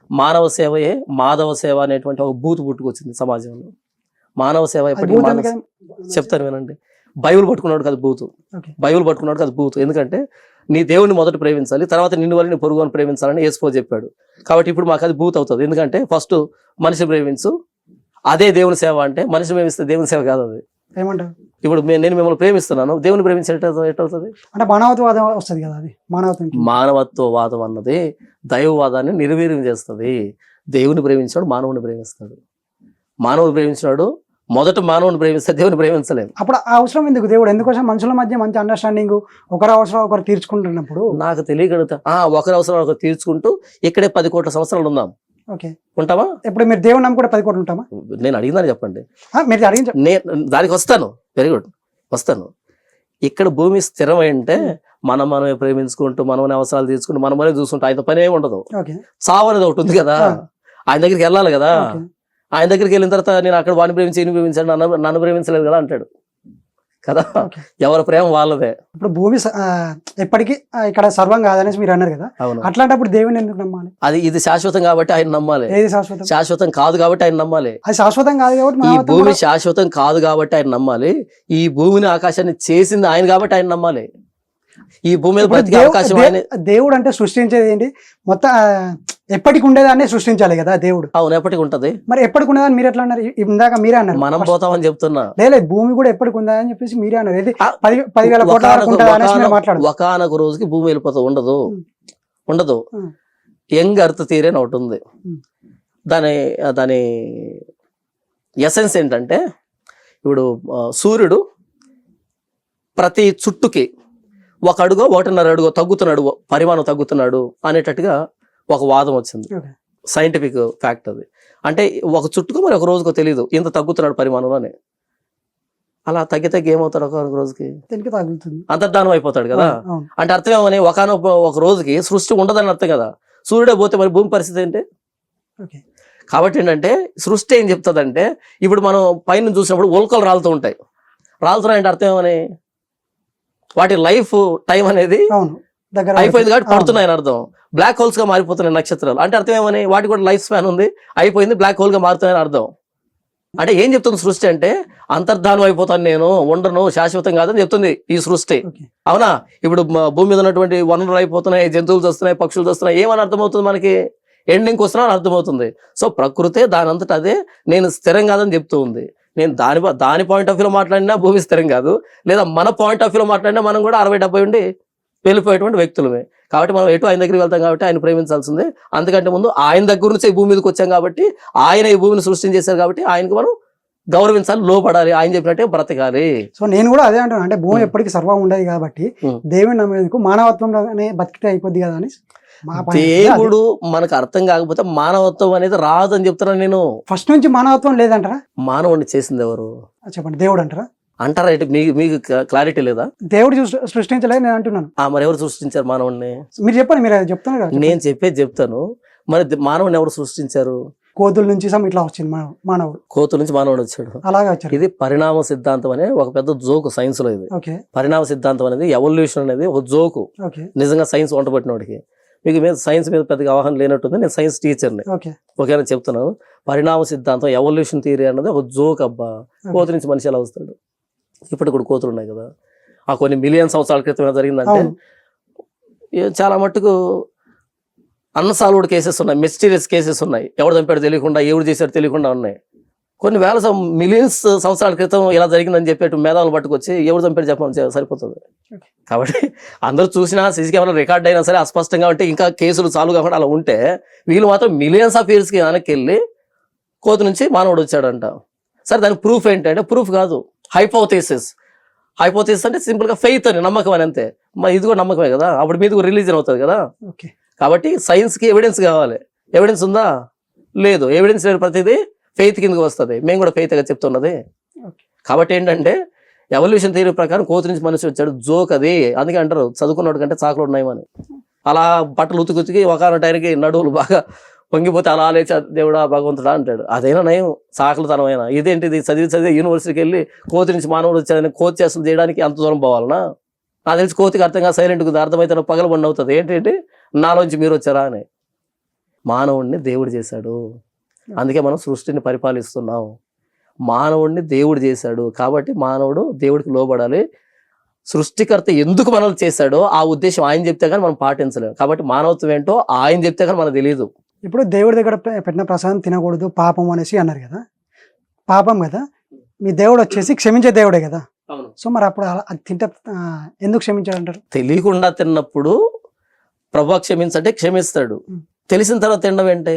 మానవ సేవయే మాధవ సేవ అనేటువంటి ఒక బూతు పుట్టుకొచ్చింది సమాజంలో. మానవ సేవ ఎప్పటికీ చెప్తాను వినండి. బైబిల్ పట్టుకున్నాడు కదా బూతు, బైబిల్ పట్టుకున్నాడు కదా బూతు. ఎందుకంటే నీ దేవుని మొదట ప్రేమించాలి, తర్వాత నిన్ను వల్ల నీ పొరుగుని ప్రేమించాలని యేసుప్రభువు చెప్పాడు. కాబట్టి ఇప్పుడు మాకు అది బూత్ అవుతుంది. ఎందుకంటే ఫస్ట్ మనిషిని ప్రేమించు, అదే దేవుని సేవ. అంటే మనిషిని ప్రేమిస్తే దేవుని సేవ కాదు అది. ఏమంటారు? ఇప్పుడు నేను మిమ్మల్ని ప్రేమిస్తున్నాను, దేవుని ప్రేమించే ఎట్టవుతుంది అంటే మానవత్వవాదం వస్తుంది కదా. అది మానవత్వవాదం అన్నది దైవవాదాన్ని నిర్వీర్యం చేస్తుంది. దేవుని ప్రేమించాడు, మానవుని ప్రేమిస్తాడు. మానవుని ప్రేమించినాడు, మొదట మానవుని ప్రేమిస్తే దేవుని ప్రేమించలేము. అప్పుడు ఆ అవసరం ఎందుకు? దేవుడు ఎందుకోసం మనుషుల మధ్య మంచి అండర్స్టాండింగ్, ఒకరి అవసరం ఒకరు తీర్చుకుంటున్నప్పుడు. నాకు తెలియగలుగుతా ఒకరి అవసరం ఒకరు తీర్చుకుంటూ ఇక్కడే 10 కోట్ల సంవత్సరాలు ఉందాం. ఉంటామా? ఇప్పుడు మీరు దేవుని నమ్మి కూడా 10 కోట్లు ఉంటామా? నేను అడిగిందని చెప్పండి. మీరు అడిగిన నేను దానికి వస్తాను. వెరీ గుడ్, వస్తాను. ఇక్కడ భూమి స్థిరమై ఉంటే మనమే ప్రేమించుకుంటూ, మనమనే అవసరాలు తీర్చుకుంటూ, మనమనే చూసుకుంటూ ఆయన పని ఏమి ఉండదు. చావు అనేది ఒకటి ఉంది కదా, ఆయన దగ్గరికి వెళ్ళాలి కదా. ఆయన దగ్గరికి వెళ్ళిన తర్వాత నేను అక్కడ వాడిని ప్రేమించి ఈయన ప్రేమించాడు, నన్ను ప్రేమించలేదు కదా అంటాడు కదా. ఎవరి ప్రేమ వాళ్ళదే. ఇప్పుడు భూమి ఎప్పటికీ ఇక్కడ సర్వం కాదనేసి మీరు అన్నారు కదా. అట్లాంటప్పుడు దేవుని ఎందుకు నమ్మాలి? ఇది శాశ్వతం కాబట్టి ఆయన నమ్మాలి. ఏది శాశ్వతం? శాశ్వతం కాదు కాబట్టి ఆయన నమ్మాలి. అది శాశ్వతం కాదు కాబట్టి, ఈ భూమి శాశ్వతం కాదు కాబట్టి ఆయన నమ్మాలి. ఈ భూమిని ఆకాశాన్ని చేసింది ఆయన కాబట్టి ఆయన నమ్మాలి. ఈ భూమి మీద బ్రతికే అవకాశం దేవుడు అంటే సృష్టించేది ఏంటి? మొత్తం ఎప్పటికి ఉండేదాన్ని సృష్టించాలి కదా దేవుడు. అవును, ఎప్పటికి ఉంటది. మరి ఎప్పటికి ఉండదని మీరు ఎట్లా అన్నారు? ఇందాక మీరే అన్నారు మనం పోతామని చెప్తున్నా. లేదు, భూమి కూడా ఎప్పటికి ఉందని చెప్పేసి మీరే అన్నారు. 10,000 కోట్ల ఒకనొక రోజుకి భూమి వెళ్ళిపోతా ఉండదు. యంగ్ అర్త్ థియరీ అని ఒకటి ఉంది. దాని ఎసెన్స్ ఏంటంటే, ఇప్పుడు సూర్యుడు ప్రతి చుట్టుకి 1 అడుగో 1.5 అడుగో తగ్గుతున్నాడు, పరిమాణం తగ్గుతున్నాడు అనేటట్టుగా ఒక వాదం వచ్చింది. సైంటిఫిక్ ఫ్యాక్ట్ అది. అంటే ఒక చుట్టుకో మరి ఒక రోజుకో తెలియదు, ఇంత తగ్గుతున్నాడు పరిమాణంలోనే. అలా తగ్గి ఏమవుతాడు ఒక రోజుకి? అంతర్ధానం అయిపోతాడు కదా. అంటే అర్థం ఏమని, ఒక రోజుకి సృష్టి ఉండదని అర్థం కదా. సూర్యుడే పోతే మరి భూమి పరిస్థితి ఏంటి? కాబట్టి ఏంటంటే సృష్టి ఏం చెప్తుందంటే, ఇప్పుడు మనం పైన చూసినప్పుడు ఉల్కలు రాలుతూ ఉంటాయి. రాలుతున్నాయంటే అర్థం ఏమని, వాటి లైఫ్ టైం అనేది అవును దగ్గర అయిపోయింది కాబట్టి పడుతున్నాయని అర్థం. బ్లాక్ హోల్స్ గా మారిపోతున్నాయి నక్షత్రాలు అంటే అర్థం ఏమని, వాటికి కూడా లైఫ్ స్పాన్ ఉంది, అయిపోయింది, బ్లాక్ హోల్ గా మారుతున్నాయని అర్థం. అంటే ఏం చెప్తుంది సృష్టి అంటే, అంతర్ధానం అయిపోతాను నేను, ఉండను, శాశ్వతం కాదని చెప్తుంది ఈ సృష్టి. ఓకే. అవునా? ఇప్పుడు భూమి మీద ఉన్నటువంటి వనరులు అయిపోతున్నాయి, జంతువులు వస్తున్నాయి, పక్షులు వస్తున్నాయి, ఏమని అర్థమవుతుంది మనకి, ఎండింగ్కి వస్తున్నా అని అర్థమవుతుంది. సో ప్రకృతే దాని అంతటా అదే నేను స్థిరం కాదని చెప్తూ ఉంది. నేను దాని పాయింట్ ఆఫ్ వ్యూలో మాట్లాడినా భూమి స్థిరం కాదు, లేదా మన పాయింట్ ఆఫ్ వ్యూలో మాట్లాడినా మనం కూడా 60-70 ఉండి వెళ్ళిపోయేటువంటి వ్యక్తులమే. కాబట్టి మనం ఎటు ఆయన దగ్గరికి వెళ్తాం కాబట్టి ఆయన ప్రేమించాల్సిందే. అంతకంటే ముందు ఆయన దగ్గర నుంచి ఈ భూమి మీదకి వచ్చాం కాబట్టి, ఆయన ఈ భూమిని సృష్టించేశారు కాబట్టి ఆయనకు మనం గౌరవించాలి, లోపడాలి, ఆయన చెప్పినట్టే బ్రతకాలి. సో నేను కూడా అదే అంటాను, అంటే భూమి ఎప్పటికీ సర్వం ఉండదు కాబట్టి దేవుని నమ్మేందుకు మానవత్వంలోనే బతికితే అయిపోద్ది కదా అని. దేవుడు మనకు అర్థం కాకపోతే మానవత్వం అనేది రాదని చెప్తున్నాను నేను. ఫస్ట్ నుంచి మానవత్వం లేదంటారా? మానవుడిని చేసింది ఎవరు చెప్పండి, దేవుడు అంటారా? అంటారా? మీకు క్లారిటీ లేదా? దేవుడు సృష్టించలేదు నేను అంటున్నాను. మరి ఎవరు సృష్టించారు మానవుడిని? మీరు చెప్పండి, మీరు చెప్తున్నారు కదా. నేను చెప్తాను. మరి మానవుడిని ఎవరు సృష్టించారు? కోతుల నుంచి ఇట్లా వచ్చింది మానవుడు, కోతుల నుంచి మానవుడు వచ్చాడు, అలాగే వచ్చాడు. ఇది పరిణామ సిద్ధాంతం అనే ఒక పెద్ద జోకు సైన్స్ లో. ఇది పరిణామ సిద్ధాంతం అనేది, ఎవల్యూషన్ అనేది ఒక జోకు. నిజంగా సైన్స్ వంట పట్టినోడికి. మీకు మీద సైన్స్ మీద పెద్దగా అవగాహన లేనట్టుంది, నేను సైన్స్ టీచర్ని, ఓకేనా చెప్తున్నాను. పరిణామ సిద్ధాంతం, ఎవల్యూషన్ థియరీ అన్నది ఒక జోక్ అబ్బా. కోతి నుంచి మనిషి ఎలా వస్తాడు? ఇప్పటికి కూడా కోతులు ఉన్నాయి కదా, ఆ కొన్ని మిలియన్ సంవత్సరాల క్రితం జరిగిందంటే చాలా మట్టుకు అన్సాల్వ్డ్ కేసెస్ ఉన్నాయి, మిస్టీరియస్ కేసెస్ ఉన్నాయి. ఎవరు చంపాడు తెలియకుండా, ఎవరు చేశాడు తెలియకుండా ఉన్నాయి. కొన్ని వేల మిలియన్స్ సంవత్సరాల క్రితం ఇలా జరిగిందని చెప్పేట్టు మేధావులు పట్టుకొచ్చి ఎవరు చంపాడు చెప్పమని సరిపోతుంది. కాబట్టి అందరూ చూసినా, సీసీ కెమెరా రికార్డ్ అయినా సరే అస్పష్టంగా ఉంటే, ఇంకా కేసులు చాలు కాకుండా అలా ఉంటే, వీళ్ళు మాత్రం మిలియన్స్ ఆఫ్ ఇయర్స్కి వెనక్కి వెళ్ళి కోతి నుంచి మానవుడు వచ్చాడంట. సరే దానికి ప్రూఫ్ ఏంటంటే, ప్రూఫ్ కాదు, హైపోథెసిస్. హైపోథెసిస్ అంటే సింపుల్గా ఫెయిత్ అని, నమ్మకం అని అంతే. ఇది కూడా నమ్మకమే కదా, అప్పుడు మీద రిలీజన్ అవుతుంది కదా. కాబట్టి సైన్స్కి ఎవిడెన్స్ కావాలి. ఎవిడెన్స్ ఉందా? లేదు. ఎవిడెన్స్ లేని ప్రతిదీ ఫెయిత్ కిందకి వస్తుంది. మేము కూడా ఫెయిత్గా చెప్తున్నది. కాబట్టి ఏంటంటే, ఎవల్యూషన్ థియరీ ప్రకారం కోతి నుంచి మనిషి వచ్చాడు, జోక్ అది. అందుకే అంటారు చదువుకున్నోడు కంటే చాకులు ఉన్నాయని. అలా బట్టలు ఉతికి ఒక టైంకి నడువులు బాగా పొంగిపోతే అలా లేచా దేవుడా భగవంతుడా అంటాడు. అదైనా నయం, సాకులతనమైనా. ఇదేంటిది, చదివి యూనివర్సిటీకి వెళ్ళి కోతి నుంచి మానవుడు వచ్చాడని కోతి చేస్తులు చేయడానికి అంత దూరం పోవాలనా? నాకు తెలిసి కోతికి అర్థంగా సైలెంట్గా అర్థమైతే పగలబండి అవుతుంది. ఏంటంటే నాలోంచి మీరు వచ్చారా అని. మానవుడిని దేవుడు చేశాడు, అందుకే మనం సృష్టిని పరిపాలిస్తున్నాం. మానవుడిని దేవుడు చేశాడు కాబట్టి మానవుడు దేవుడికి లోబడాలి. సృష్టికర్త ఎందుకు మనల్ని చేశాడో ఆ ఉద్దేశం ఆయన చెప్తే కానీ మనం పాటించలేము. కాబట్టి మానవత్వం ఏంటో ఆయన చెప్తే కానీ మనకు తెలియదు. ఇప్పుడు దేవుడి దగ్గర పెట్టిన ప్రసాదం తినకూడదు, పాపం అనేసి అన్నారు కదా. పాపం కదా, మీ దేవుడు వచ్చేసి క్షమించే దేవుడే కదా. సో మరి అప్పుడు అది తింటే ఎందుకు క్షమించాడంటారు? తెలియకుండా తిన్నప్పుడు ప్రభు క్షమించంటే క్షమిస్తాడు. తెలిసిన తర్వాత తినడం ఏంటి?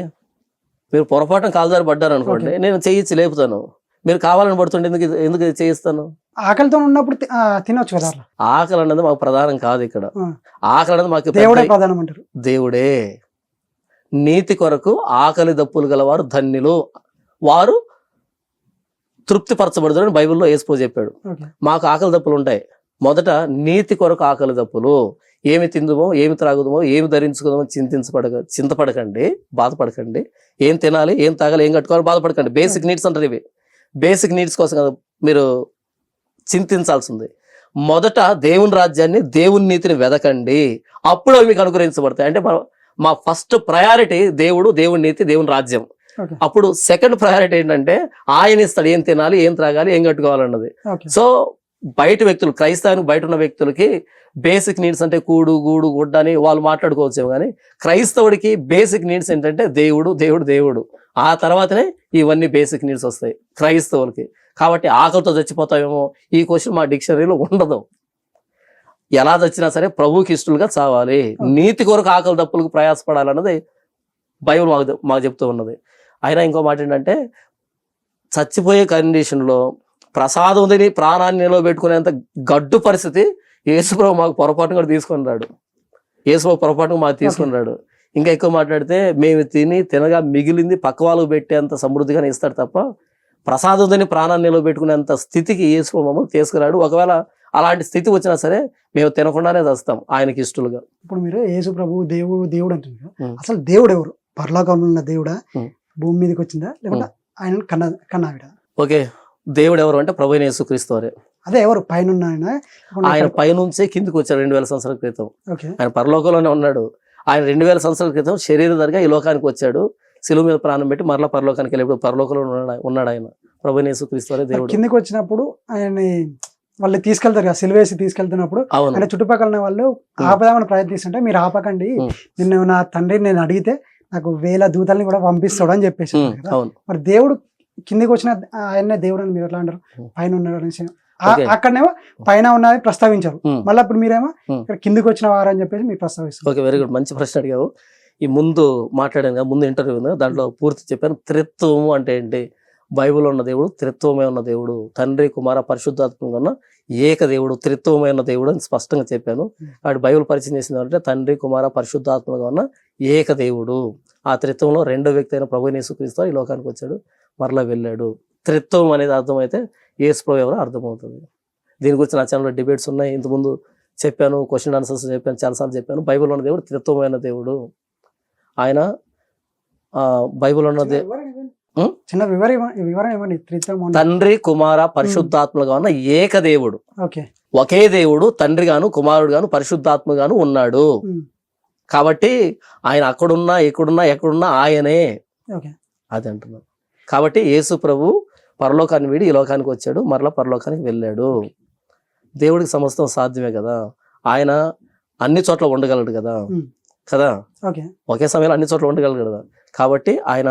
మీరు పొరపాటున కాలుదారి పడ్డారు అనుకోండి, నేను చేయించి లేపుతాను. మీరు కావాలని పడుతుంటే ఎందుకు చేయిస్తాను? ఆకలితో ఉన్నప్పుడు తినొచ్చు కదా. ఆకలి అన్నది మాకు ప్రధానం కాదు ఇక్కడ. ఆకలి అన్నది మాకు దేవుడే ప్రధానం అంటారు. దేవుడే. నీతి కొరకు ఆకలి దప్పులు గలవారు ధన్యులు, వారు తృప్తిపరచబడతారని బైబిల్లో యేసు చెప్పాడు. మాకు ఆకలి దప్పులు ఉంటాయి. మొదట నీతి కొరకు ఆకలి దప్పులు. ఏమి తిందుమో, ఏమి త్రాగుదమో, ఏమి ధరించుకుందామో చింతపడకండి, బాధపడకండి. ఏం తినాలి, ఏం తాగాలి, ఏం కట్టుకోవాలి బాధపడకండి. బేసిక్ నీడ్స్ అంటారు ఇవి. బేసిక్ నీడ్స్ కోసం కదా మీరు చింతించాల్సింది. మొదట దేవుని రాజ్యాన్ని, దేవుని నీతిని వెదకండి, అప్పుడు అవి మీకు అనుగ్రహించబడతాయి. అంటే మా ఫస్ట్ ప్రయారిటీ దేవుడు, దేవుని నీతి, దేవుని రాజ్యం. అప్పుడు సెకండ్ ప్రయారిటీ ఏంటంటే ఆయన ఇస్తాడు ఏం తినాలి, ఏం త్రాగాలి, ఏం కట్టుకోవాలన్నది. సో బయట వ్యక్తులు, క్రైస్తవానికి బయట ఉన్న వ్యక్తులకి బేసిక్ నీడ్స్ అంటే కూడు, గూడు, గుడ్డ అని వాళ్ళు మాట్లాడుకోవచ్చేమో, కానీ క్రైస్తవుడికి బేసిక్ నీడ్స్ ఏంటంటే దేవుడు, దేవుడు, దేవుడు. ఆ తర్వాతనే ఇవన్నీ బేసిక్ నీడ్స్ వస్తాయి క్రైస్తవులకి. కాబట్టి ఆకలితో చచ్చిపోతామేమో ఈ క్వశ్చన్ మా డిక్షనరీలో ఉండదు. ఎలా చచ్చినా సరే ప్రభువుకి ఇష్టలుగా చావాలి, నీతి కొరకు ఆకలి దప్పులకు ప్రయాసపడాలన్నది బైబిల్ మాకు చెప్తూ ఉన్నది. అయినా ఇంకో మాట ఏంటంటే, చచ్చిపోయే కండిషన్లో ప్రసాదం తిని ప్రాణాన్ని నిలబెట్టుకునేంత గడ్డు పరిస్థితి యేసుప్రభు మాకు పొరపాటును కూడా తీసుకొని రాడు. యేసుప్రభు పొరపాటును మాకు తీసుకొని రాడు. ఇంకా ఎక్కువ మాట్లాడితే మేము తినగా మిగిలింది పక్క వాళ్ళకు పెట్టేంత సమృద్ధిగానే ఇస్తాడు తప్ప ప్రసాదం తిని ప్రాణాన్ని నిలబెట్టుకునేంత స్థితికి యేసుప్రభు మమ్మల్ని తీసుకురాడు. ఒకవేళ అలాంటి స్థితి వచ్చినా సరే మేము తినకుండానే చేస్తాం ఆయనకి ఇష్టలుగా. ఇప్పుడు మీరు యేసుప్రభు దేవుడు అంటున్నారు. అసలు దేవుడు ఎవరు? పరలోకంలో ఉన్న దేవుడా, భూమి మీదకి వచ్చిందా, లేకుంటే ఆయన కన్నావిడ? ఓకే, దేవుడు ఎవరు అంటే ప్రభువైన యేసుక్రీస్తు వారే. అదే ఎవరు పైన ఉన్న ఆయన? ఆయన పైనుంచే కిందికి వచ్చాడు 2000 సంవత్సరాల క్రితం. ఓకే. ఆయన పరలోకంలోనే ఉన్నాడు. ఆయన 2000 సంవత్సరాల క్రితం శరీరధారిగా ఈ లోకానికి వచ్చాడు. శిలువ మీద ప్రాణం పెట్టి మరలా పరలోకానికి వెళ్ళి ఇప్పుడు పరలోకంలో ఉన్నాడు ఆయన. ప్రభువైన యేసుక్రీస్తు వారే దేవుడు. కిందికి వచ్చినప్పుడు ఆయన వాళ్ళు తీసుకెళ్తారు కదా, సిలువేసి తీసుకెళ్తున్నప్పుడు అవును. ఆయన చుట్టుపక్కల ఉన్న వాళ్ళు ఆపదామని ప్రయత్నిస్తుంటే, మీరు ఆపకండి, నిన్ను నా తండ్రి నేను అడిగితే నాకు 1000 దూతల్ని కూడా పంపిస్తాడు అని చెప్పేసి. అవును. మరి దేవుడు కిందికి వచ్చిన ఆయన్నే దేవుడు అని మీరు ఎట్లా అంటారు? పైన ఉన్నాడు అనేసి అక్కడనేమో పైన ఉన్నది ప్రస్తావించారు, మళ్ళీ అప్పుడు మీరేమో ఇక్కడ కిందికి వచ్చిన వారు అని చెప్పేసి మీరు ప్రస్తావిస్తారు. ఓకే, వెరీ గుడ్, మంచి ప్రశ్న అడిగావు. ఈ ముందు మాట్లాడాను కదా, ముందు ఇంటర్వ్యూ ఉంది, దాంట్లో పూర్తి చెప్పాను. త్రిత్వము అంటే ఏంటి? బైబిల్లో ఉన్న దేవుడు త్రిత్వమే ఉన్న దేవుడు, తండ్రి కుమార పరిశుద్ధాత్మగా ఉన్న ఏక దేవుడు, త్రిత్వమే ఉన్న దేవుడు అని స్పష్టంగా చెప్పాను. వాటి బైబిల్ పరిచయం చేసింది అంటే తండ్రి కుమార పరిశుద్ధాత్మగా ఉన్న ఏక దేవుడు. ఆ త్రిత్వంలో రెండో వ్యక్తి అయిన ప్రభువైన యేసుక్రీస్తు ఈ లోకానికి వచ్చాడు, మరలా వెళ్ళాడు. త్రిత్వం అనేది అర్థమైతే యేసు ప్రభు ఎవరో అర్థమవుతుంది. దీని గురించి నా ఛానల్లో డిబేట్స్ ఉన్నాయి, ఇంతకుముందు చెప్పాను, క్వశ్చన్ ఆన్సర్స్ చెప్పాను, చాలాసార్లు చెప్పాను. బైబిల్లో ఉన్న దేవుడు త్రిత్వమైన దేవుడు. ఆయన బైబిల్ ఉన్నది చిన్న వివరణ ఇవ్వండి. తండ్రి కుమార పరిశుద్ధాత్మగా ఉన్న ఏక దేవుడు. ఒకే దేవుడు తండ్రి గాను కుమారుడు గాను పరిశుద్ధాత్మ గాను ఉన్నాడు. కాబట్టి ఆయన అక్కడున్నా ఇక్కడున్నా ఎక్కడున్నా ఆయనే, అది అంటున్నాను. కాబట్టి యేసు ప్రభు పరలోకాన్ని వీడి ఈ లోకానికి వచ్చాడు, మరలా పరలోకానికి వెళ్ళాడు. దేవుడికి సమస్తం సాధ్యమే కదా, ఆయన అన్ని చోట్ల ఉండగలడు కదా కదా ఒకే సమయంలో అన్ని చోట్ల ఉండగలడు కదా. కాబట్టి ఆయన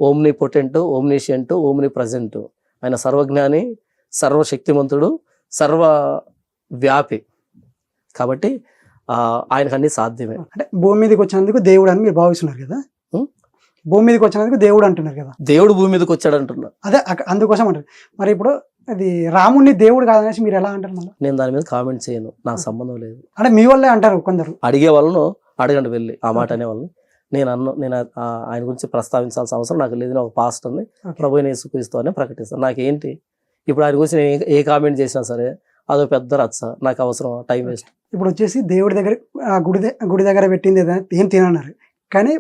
omni potent, omniscient, omni present. ఆయన సర్వజ్ఞాని, సర్వశక్తిమంతుడు, సర్వ వ్యాపి. కాబట్టి ఆయనకు అన్ని సాధ్యమే. అంటే భూమి మీదకి వచ్చినందుకు దేవుడు అని మీరు భావిస్తున్నారు కదా, భూమి మీదకి వచ్చినందుకు దేవుడు అంటున్నారు కదా. దేవుడు భూమి మీదకి వచ్చాడు అంటున్నారు, అదే అందుకోసం అంటారు. మరి ఇప్పుడు అది రాముడిని దేవుడు కాదనేసి మీరు ఎలా అంటారు? మళ్ళీ నేను దాని మీద కామెంట్ చేయను, నాకు సంబంధం లేదు. అంటే మీ వాళ్ళే అంటారు కొందరు. అడిగే వాళ్ళను అడగండి వెళ్ళి, ఆ మాట అనే వాళ్ళని. నేను ఆయన గురించి ప్రస్తావించాల్సిన అవసరం నాకు లేదు. నేను ఒక పాస్టర్ని, ప్రభువైన యేసుక్రీస్తు అని ప్రకటిస్తాను. నాకేంటి ఇప్పుడు ఆయన గురించి నేను ఏ కామెంట్ చేసినా సరే అదో పెద్ద రచ్చ, నాకు అవసరం, టైం వేస్ట్. ఇప్పుడు వచ్చేసి దేవుడి దగ్గర గుడి దగ్గర పెట్టింది ఏదైనా ఏం తినన్నారు, కానీ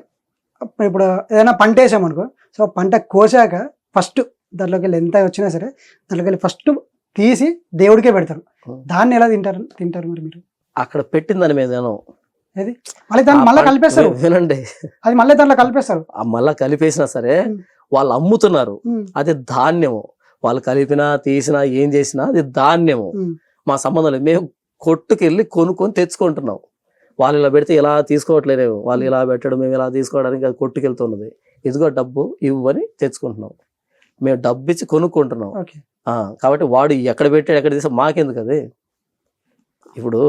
ఇప్పుడు ఏదైనా పంట వేసామనుకో, సో పంట కోసాక ఫస్ట్ దాంట్లోకి వెళ్ళి ఎంత వచ్చినా సరే దాంట్లోకి వెళ్ళి ఫస్ట్ తీసి దేవుడికే పెడతారు. దాన్ని ఎలా తింటారు మరి మీరు? అక్కడ పెట్టిన దాని మీద ఏది మళ్ళీ దాన్ని మళ్ళీ కలిపేస్తారు. వినండి, అది మళ్ళీ దాంట్లో కలిపేస్తారు. మళ్ళా కలిపేసినా సరే వాళ్ళు అమ్ముతున్నారు, అది ధాన్యము. వాళ్ళు కలిపినా తీసినా ఏం చేసినా అది ధాన్యము. మా సంబంధం లేదు. మేము కొట్టుకెళ్ళి కొనుక్కొని తెచ్చుకుంటున్నాం. వాళ్ళు ఇలా పెడితే ఇలా తీసుకోవట్లేదేమో, వాళ్ళు ఇలా పెట్టడం, మేము ఇలా తీసుకోవడానికి అది కొట్టుకెళ్తున్నది. ఇదిగో డబ్బు ఇవ్వని తెచ్చుకుంటున్నాం, మేము డబ్బు ఇచ్చి కొనుక్కుంటున్నాం. కాబట్టి వాడు ఎక్కడ పెట్టాడు ఎక్కడ తీసా మాకెందుకు? అది ఇప్పుడు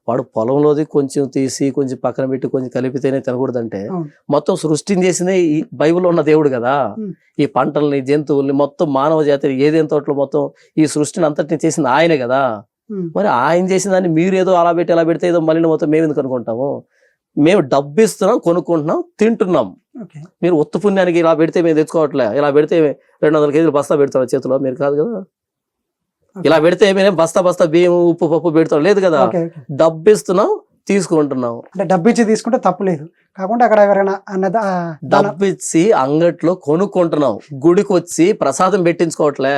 వాడు పొలంలోది కొంచెం తీసి కొంచెం పక్కన పెట్టి కొంచెం కలిపితేనే తినకూడదంటే, మొత్తం సృష్టిని చేసిందే ఈ బైబిల్లో ఉన్న దేవుడు కదా. ఈ పంటల్ని, జంతువుల్ని, మొత్తం మానవ జాతిని, ఏదేం తోటలో మొత్తం ఈ సృష్టిని అంతటిని చేసింది ఆయనే కదా. మరి ఆయన చేసిన దాన్ని మీరు ఏదో అలా పెట్టి ఎలా పెడితే ఏదో మళ్ళీ మొత్తం మేము ఎందుకు అనుకుంటాము? మేము డబ్బు ఇస్తున్నాం, కొనుక్కుంటున్నాం, తింటున్నాం. మీరు ఉత్త పుణ్యానికి ఇలా పెడితే మేము తెచ్చుకోవట్లే. ఇలా పెడితే 200 కేజీలు బస్తా పెడతాం చేతిలో, మీరు కాదు కదా. ఇలా పెడితే మేము బస్తా బియ్యం, ఉప్పు, పప్పు పెడతాం, లేదు కదా. డబ్బు ఇస్తున్నాం, తీసుకుంటున్నాం. అంటే డబ్బు ఇచ్చి తీసుకుంటే తప్పు లేదు, కాకుండా అక్కడ ఎవరైనా డబ్బు ఇచ్చి అంగట్లో కొనుక్కుంటున్నాం. గుడికి వచ్చి ప్రసాదం పెట్టించుకోవట్లే.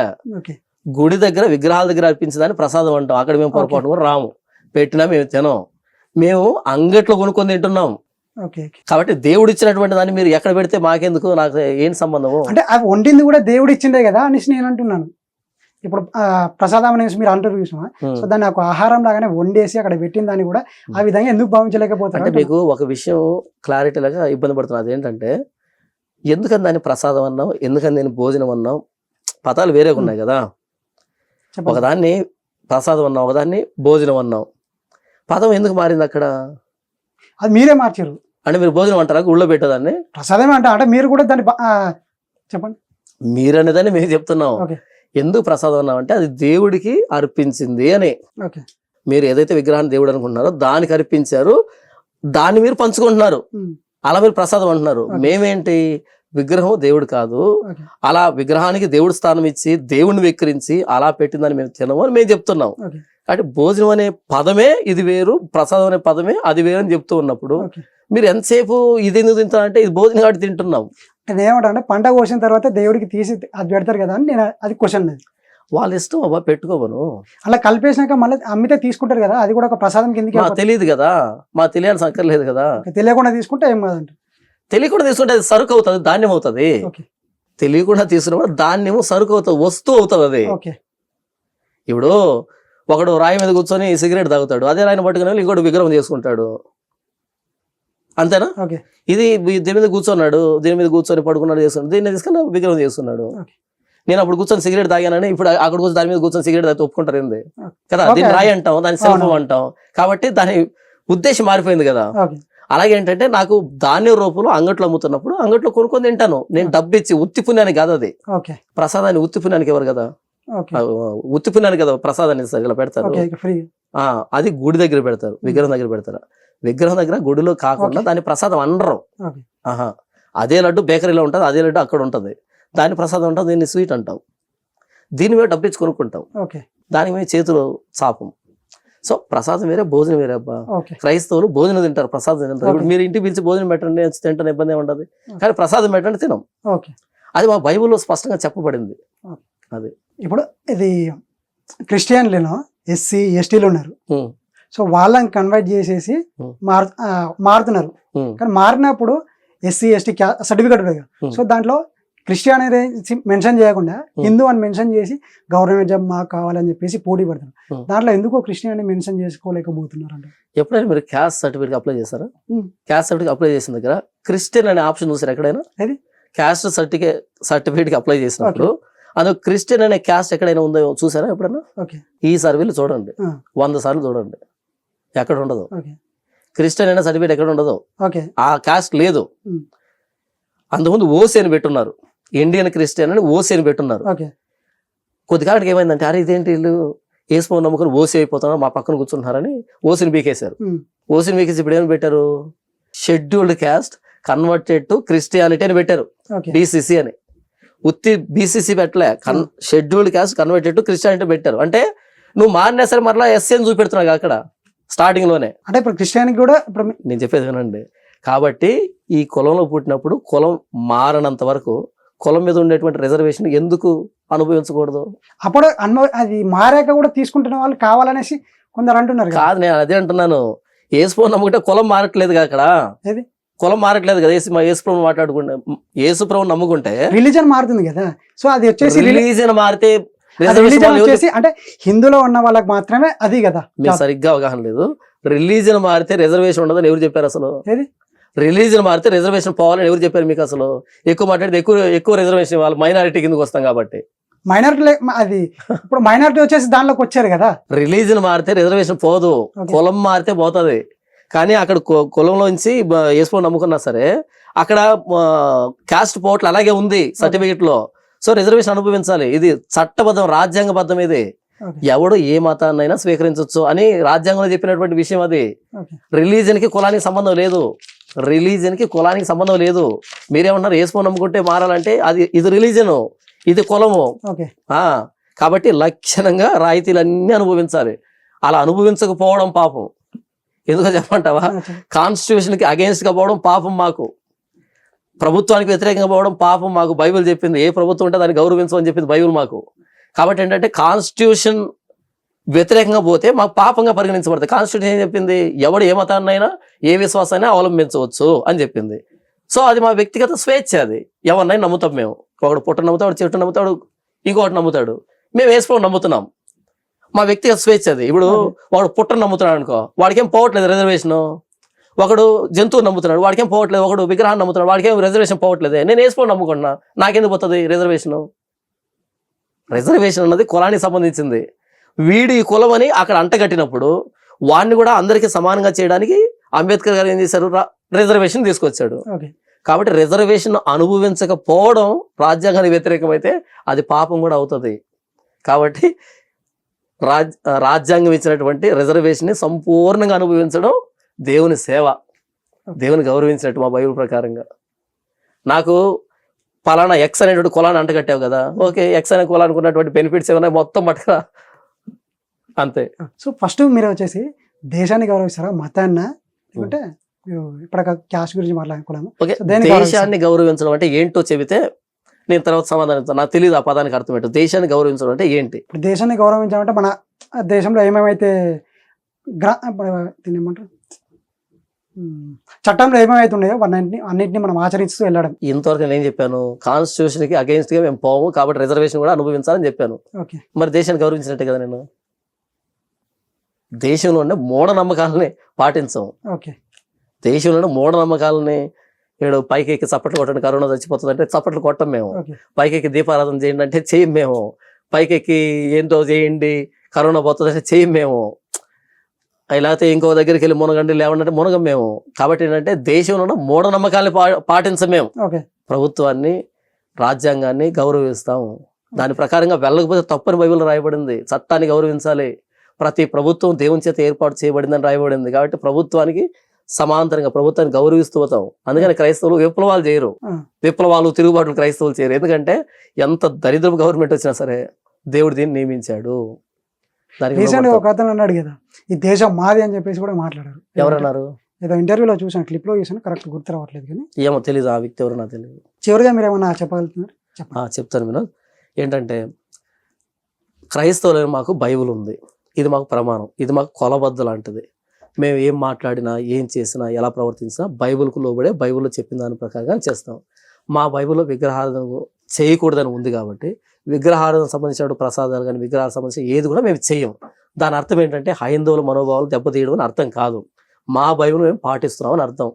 గుడి దగ్గర విగ్రహాల దగ్గర అర్పించదాన్ని ప్రసాదం అంటాం. అక్కడ మేము పొరపాటు కూడా రాము, పెట్టినా మేము తినం. మేము అంగట్లో కొనుక్కొని తింటున్నాం. కాబట్టి దేవుడు ఇచ్చినటువంటి దాన్ని మీరు ఎక్కడ పెడితే మాకెందుకు? నాకు ఏం సంబంధము? అంటే అవి వండింది కూడా దేవుడు ఇచ్చిందే కదా అనేసి నేను అంటున్నాను. ఇప్పుడు ప్రసాదం అనేసి మీరు అంటారు చూసినా, సో దాన్ని ఒక ఆహారం లాగానే వండేసి అక్కడ పెట్టిన దాన్ని కూడా ఆ విధంగా ఎందుకు భావించలేకపోతారు? అంటే మీకు ఒక విషయం క్లారిటీ లాగా ఇబ్బంది పడుతున్నారు. అదేంటంటే, ఎందుకని దాన్ని ప్రసాదం అన్నావు, ఎందుకని నేను భోజనం అన్నావు? పదాలు వేరేగా ఉన్నాయి కదా. ఒకదాన్ని ప్రసాదం అన్నావు, ఒకదాన్ని భోజనం అన్నావు. పదం ఎందుకు మారింది అక్కడ? అది మీరే మార్చారు. అంటే మీరు భోజనం అంటారా గుళ్ళో పెట్టేదాన్ని? ప్రసాదమే అంటే మీరు కూడా దాన్ని చెప్పండి. మీరు అనేదాన్ని మేము చెప్తున్నాం. ఎందుకు ప్రసాదం అన్నామంటే అది దేవుడికి అర్పించింది అని. మీరు ఏదైతే విగ్రహాన్ని దేవుడు అనుకుంటున్నారో దానికి అర్పించారు, దాన్ని మీరు పంచుకుంటున్నారు, అలా మీరు ప్రసాదం అంటున్నారు. మేమేంటి, విగ్రహం దేవుడు కాదు, అలా విగ్రహానికి దేవుడు స్థానం ఇచ్చి దేవుడిని వెక్కిరించి అలా పెట్టిందని మేము తినము అని మేము చెప్తున్నాం. కాబట్టి భోజనం అనే పదమే ఇది వేరు, ప్రసాదం అనే పదమే అది వేరు అని చెప్తూ ఉన్నప్పుడు మీరు ఎంతసేపు ఇది ఎందుకు తింటారంటే ఇది భోజనం కాబట్టి తింటున్నాం. నేను ఏమంటా అంటే పంట కోసిన తర్వాత దేవుడికి తీసి అది పెడతారు కదా అని నేను అది క్వశ్చన్. వాళ్ళ ఇష్టం అబ్బా, పెట్టుకోవను. అలా కలిపేసినాక మళ్ళీ అమ్మితే తీసుకుంటారు కదా, అది కూడా ఒక ప్రసాదం కిందకి మాకు తెలియదు కదా, మాకు తెలియాల్సిన అక్కర్లేదు కదా. తెలియకుండా తీసుకుంటే ఏం కాదంట. తెలియకుండా తీసుకుంటే అది సరుకు అవుతుంది, ధాన్యం అవుతుంది. ఓకే తెలియకుండా తీసుకున్నప్పుడు ధాన్యము సరుకు అవుతుంది, వస్తువు అవుతుంది అది. ఓకే ఇప్పుడు ఒకడు రాయి మీద కూర్చొని సిగరెట్ తాగుతాడు, అదే రాయిని పట్టుకుని వెళ్ళి ఇంకోటి విగ్రహం చేసుకుంటాడు, అంతేనా? ఓకే ఇది దీని మీద కూర్చున్నాడు, దీని మీద కూర్చొని పడుకున్నాడు చేసుకున్నాడు, దీన్ని తీసుకుని విగ్రహం చేస్తున్నాడు. ఓకే. నేను అప్పుడు కూర్చొని సిగరెట్ తాగానని ఇప్పుడు అక్కడ కూర్చొని దాని మీద కూర్చొని సిగరెట్ తాగితే ఒప్పుకుంటారు ఏంది కదా. ఓకే. దీన్ని రాయి అంటాం, దాన్ని శిల్పం అవును. అంటాం. కాబట్టి దాని ఉద్దేశం మారిపోయింది కదా. ఓకే అలాగే ఏంటంటే నాకు ధాన్యం రూపంలో అంగట్లో అమ్ముతున్నప్పుడు అంగట్లో కొనుక్కొని తింటాను. నేను డబ్బు ఇచ్చి ఉత్తి పుణ్యానికి కాదు అది. ఓకే ప్రసాదాన్ని ఉత్తి పుణ్యానికి ఎవరు కదా, ఓకే ఉత్తి పుణ్యానికి కదా ప్రసాదాన్ని ఇస్తారు, ఇలా పెడతారు. Okay free. అది గుడి దగ్గర పెడతారు, విగ్రహం దగ్గర పెడతారు. విగ్రహం దగ్గర గుడిలో కాకుండా దాన్ని ప్రసాదం అనరు. ఓకే ఆహా, అదే లడ్డు బేకరీలో ఉంటుంది, అదే లడ్డు అక్కడ ఉంటుంది, దాని ప్రసాదం ఉంటుంది, దీన్ని స్వీట్ అంటాం. దీని మీద డబ్బు ఇచ్చి కొనుక్కుంటాం, ఓకే దాని మీద చేతులు చాపం. సో ప్రసాదం వేరే, భోజనం వేరే అబ్బా. ఓకే క్రైస్తవులు భోజనం తింటారు, ప్రసాదం తింటారు. ఇప్పుడు మీరు ఇంటికి పిలిచి భోజనం పెట్టండి, తింటాను, ఇబ్బంది ఏమి ఉండదు. కానీ ప్రసాదం పెట్టండి తినం. ఓకే అది మా బైబిల్లో స్పష్టంగా చెప్పబడింది. అది ఇప్పుడు ఇది క్రిస్టియన్లను ఎస్సీ ఎస్టీలు ఉన్నారు, ఉమ్, సో వాళ్ళని కన్వర్ట్ చేసేసి మారుతున్నారు. ఉమ్, కానీ మారినప్పుడు ఎస్సీ ఎస్టీ సర్టిఫికేట్ ఉంటుంది కదా, Hmm. సో దాంట్లో క్రిస్టియానిటీ మెన్షన్ చేయకుండా హిందూ అని మెన్షన్ చేసి గవర్నమెంట్ జాబ్ మాకు కావాలని చెప్పేసి పోటీ పడతారు. Hmm. దాంట్లో ఎందుకో క్రిస్టియానిటీ మెన్షన్ చేసుకోలేకపోతున్నారు అంటే. ఎప్పుడైనా మీరు క్యాస్ట్ సర్టిఫికేట్ అప్లై చేస్తారా? ఉమ్. క్యాస్ట్ సర్టిఫికేట్ అప్లై చేసిన దగ్గర క్రిస్టియన్ అనే ఆప్షన్ చూసారు ఎక్కడైనా? ఏది? క్యాస్ట్ సర్టిఫికేట్ కి అప్లై చేసినప్పుడు అందులో క్రిస్టియన్ అనే క్యాస్ట్ ఎక్కడైనా ఉందో చూసారా ఎప్పుడైనా? ఓకే ఈ సర్వేలు చూడండి, Ah. 100 సార్లు చూడండి, ఎక్కడ ఉండదు. ఓకే క్రిస్టియన్ అనే సర్టిఫికేట్ ఎక్కడ ఉండదు, ఓకే ఆ క్యాస్ట్ లేదు. Hmm. అంతకుముందు ఓసీ అని పెట్టున్నారు, ఇండియన్ క్రిస్టియన్ అని ఓసీ అని పెట్టున్నారు. ఓకే కొద్ది కాడికి ఏమైందంటే, అరే ఇదేంటి వీళ్ళు ఏసుపోని నమ్ముకొని ఓసీ అయిపోతున్నారు, మా పక్కన కూర్చుంటున్నారని ఓసీని బీకేశారు. Hmm. ఓసీని బీకేసి ఇప్పుడు ఏమి పెట్టారు, scheduled caste converted to Christianity అని పెట్టారు, ఓకే బీసీసీ అని. ఉత్తి బీసీసీ పెట్టలే, scheduled caste converted to Christianity పెట్టారు. అంటే నువ్వు మారినా సరే మరలా ఎస్సీ అని చూపెడుతున్నావు అక్కడ స్టార్టింగ్ లోనే. అంటే ఇప్పుడు క్రిస్టియానికి కూడా ఇప్పుడు నేను చెప్పేది వినండి. కాబట్టి ఈ కులంలో పుట్టినప్పుడు కులం మారనంత వరకు కులం మీద ఉండేటువంటి రిజర్వేషన్ ఎందుకు అనుభవించకూడదు? అప్పుడు అది మారాక కూడా తీసుకుంటున్న వాళ్ళు కావాలనేసి కొందరు అంటున్నారు కదా. కాదు, నేను అదే అంటున్నాను. ఏసుప్రభు నమ్ముకుంటే కులం మారట్లేదు కదా అక్కడ, ఏది? కులం మారట్లేదు కదా. ఏసుప్రభు మాట్లాడుకుంటే, ఏసుప్రభు నమ్ముకుంటే రిలీజన్ మారుతుంది కదా. సో అది వచ్చేసి రిలీజియన్ మారితే రిలీజన్ వచ్చేసి అంటే హిందూలో ఉన్న వాళ్ళకి మాత్రమే అది కదా. మీకు సరిగ్గా అవగాహన లేదు. రిలీజియన్ మారితే రిజర్వేషన్ ఉండదని ఎవరు చెప్పారు అసలు? ఏది? రిలీజియన్ మారితే రిజర్వేషన్ పోవాలని ఎవరు చెప్పారు మీకు అసలు? ఎక్కువ మాట్లాడితే ఎక్కువ రిజర్వేషన్, వాళ్ళు మైనారిటీ కిందకి వస్తాం కాబట్టి. మైనారిటీ అది ఇప్పుడు మైనారిటీ వచ్చేసి దానిలోకి వచ్చారు కదా. రిలీజియన్ మారితే రిజర్వేషన్ పోదు, Okay. కులం మారితే పోతుంది. కానీ అక్కడ కులంలోంచి ఏసుప్రభు నమ్ముకున్నా సరే అక్కడ క్యాస్ట్ పోవట్లు అలాగే ఉంది సర్టిఫికెట్ లో. సో రిజర్వేషన్ అనుభవించాలి. ఇది చట్టబద్ధం, రాజ్యాంగబద్ధం. ఇది Okay. ఎవడు ఏ మతాన్నైనా స్వీకరించవచ్చు అని రాజ్యాంగంలో చెప్పినటువంటి విషయం అది. Okay. రిలీజియన్ కి కులానికి సంబంధం లేదు, రిలీజియన్ కి కులానికి సంబంధం లేదు. మీరేమన్నారు ఏసుప్రభు నమ్ముకుంటే మారాలంటే ఇది రిలీజన్, ఇది కులము. ఓకే కాబట్టి లక్షణంగా రాయితీలన్నీ అనుభవించాలి. అలా అనుభవించకపోవడం పాపం. ఎందుకో చెప్పంటావా? కాన్స్టిట్యూషన్ కి అగేన్స్ట్ గా పోవడం పాపం మాకు, ప్రభుత్వానికి వ్యతిరేకంగా పోవడం పాపం మాకు. బైబిల్ చెప్పింది ఏ ప్రభుత్వం ఉంటే దాన్ని గౌరవించమని చెప్పింది బైబిల్ మాకు. కాబట్టి ఏంటంటే కాన్స్టిట్యూషన్ వ్యతిరేకంగా పోతే మాకు పాపంగా పరిగణించబడుతుంది. కాన్స్టిట్యూషన్ ఏం చెప్పింది? ఎవడు ఏ మతాన్నైనా ఏ విశ్వాసాన్ని అవలంబించవచ్చు అని చెప్పింది. సో అది మా వ్యక్తిగత స్వేచ్ఛ. అది ఎవరినైనా నమ్ముతాం మేము. ఒకడు పుట్ట నమ్ముతాడు, చెట్టు నమ్ముతాడు, ఇంకొకటి నమ్ముతాడు. మేము వేసుకోవడం నమ్ముతున్నాం, మా వ్యక్తిగత స్వేచ్ఛ అది. ఇప్పుడు వాడు పుట్టను నమ్ముతున్నాడు అనుకో, వాడికేం పోవట్లేదు రిజర్వేషన్. ఒకడు జంతువు నమ్ముతున్నాడు, వాడికేం పోవట్లేదు. ఒకడు విగ్రహాన్ని నమ్ముతున్నాడు, వాడికేం రిజర్వేషన్ పోవట్లేదు. నేను వేసుకోవడం నమ్ముకుంటున్నా, నాకెందుకు పోతుంది రిజర్వేషన్? రిజర్వేషన్ అన్నది కులానికి సంబంధించింది. వీడి కులం అని అక్కడ అంటగట్టినప్పుడు వాడిని కూడా అందరికీ సమానంగా చేయడానికి అంబేద్కర్ గారు ఏం చేశారు? రిజర్వేషన్ తీసుకొచ్చాడు. ఓకే కాబట్టి రిజర్వేషన్ అనుభవించకపోవడం రాజ్యాంగానికి వ్యతిరేకమైతే అది పాపం కూడా అవుతుంది. కాబట్టి రాజ్యాంగం ఇచ్చినటువంటి రిజర్వేషన్ ని సంపూర్ణంగా అనుభవించడం దేవుని సేవ, దేవుని గౌరవించినట్టు మా బైబిల్ ప్రకారంగా. నాకు పలానా ఎక్స్ అనేటువంటి కులాన్ని అంటగట్టావు కదా, ఓకే, ఎక్స్ అనే కులానికి ఉన్నటువంటి బెనిఫిట్స్ ఏమైనా మొత్తం పట్టుకురా, అంతే. సో ఫస్ట్ మీరు వచ్చేసి దేశాన్ని గౌరవిస్తారా, మతాన్న, లేకుంటే ఇప్పుడు క్యాస్ట్ గురించి మాట్లాడుకోవడం? ఓకే, దేశాన్ని గౌరవించడం అంటే ఏంటో చెబితే నేను తర్వాత సమాధానం ఇస్తాను. నాకు తెలియదు ఆ పదానికి అర్థం ఏంటో. దేశాన్ని గౌరవించడం అంటే ఏంటి? ఇప్పుడు దేశాన్ని గౌరవించాలంటే మన దేశంలో ఏమేమైతే ఇప్పుడు దీన్ని ఏమంటారు, చట్టంలో ఏమేమైతే ఉన్నాయో అన్నింటినీ మనం ఆచరిస్తూ వెళ్ళడం. ఇంతవరకు నేను చెప్పాను, కాన్స్టిట్యూషన్ కి అగేన్స్ట్ గా మేము పోము, కాబట్టి రిజర్వేషన్ కూడా అనుభవించాలని చెప్పాను. ఓకే, మరి దేశాన్ని గౌరవించినట్టే కదా. నేను దేశంలో ఉండే మూఢనమ్మకాలని పాటించము. ఓకే, దేశంలో ఉండే మూఢనమ్మకాలని ఏడు పైకి ఎక్కి చప్పట్లు కొట్టండి కరోనా చచ్చిపోతుంది అంటే చప్పట్లు కొట్టం మేము. ఓకే, పైకి ఎక్కి దీపారాధన చేయండి అంటే చేయం మేము. పైకి ఎక్కి ఏంటో చేయండి కరోనా పోతుంది అంటే చేయం మేము. లేకపోతే ఇంకో దగ్గరికి వెళ్ళి మునగండి లేవండి మునగం మేము. కాబట్టి ఏంటంటే దేశంలో మూఢనమ్మకాలని పాటించం మేము. ఓకే, ప్రభుత్వాన్ని రాజ్యాంగాన్ని గౌరవిస్తాము. దాని ప్రకారంగా వెళ్ళకపోతే తప్పని బైబిల్ రాయబడింది. చట్టాన్ని గౌరవించాలి. ప్రతి ప్రభుత్వం దేవుని చేత ఏర్పాటు చేయబడిందని రాయబడింది. కాబట్టి ప్రభుత్వానికి సమాంతరంగా ప్రభుత్వాన్ని గౌరవిస్తూ పోతాం. అందుకని క్రైస్తవులు విప్లవాలు చేయరు, విప్లవాలు తిరుగుబాట్లు క్రైస్తవులు చేయరు. ఎందుకంటే ఎంత దరిద్రపు గవర్నమెంట్ వచ్చినా సరే దేవుడు దీన్ని నియమించాడు. రీసెంట్గా ఒక అతను అన్నాడు కదా, ఈ దేశం మాది అని చెప్పేసి కూడా మాట్లాడారు. ఎవరన్నారు? ఏదో ఇంటర్వ్యూలో చూసాను, క్లిప్లో చూసాను, కరెక్ట్ గుర్తు రావట్లేదు కానీ. ఏమో తెలీదు, ఆ వ్యక్తి ఎవరో నాకు తెలియదు. చివరిగా మీరు ఏమన్నా చెప్పగలుగుతున్నారు? చెప్తాను వినోద్. ఏంటంటే క్రైస్తవులు మాకు బైబిల్ ఉంది, ఇది మాకు ప్రమాణం, ఇది మాకు కొలబద్ద లాంటిది. మేము ఏం మాట్లాడినా ఏం చేసినా ఎలా ప్రవర్తించినా బైబిల్కు లోబడే బైబిల్లో చెప్పిన దాని ప్రకారంగా చేస్తాం. మా బైబిల్లో విగ్రహారాధన చేయకూడదని ఉంది కాబట్టి విగ్రహారాధన సంబంధించిన ప్రసాదాలు కానీ విగ్రహాలకు సంబంధించిన ఏది కూడా మేము చెయ్యం. దాని అర్థం ఏంటంటే హైందవుల మనోభావాలు దెబ్బతీయడం అని అర్థం కాదు. మా బైబిల్ మేము పాటిస్తున్నాం అని అర్థం.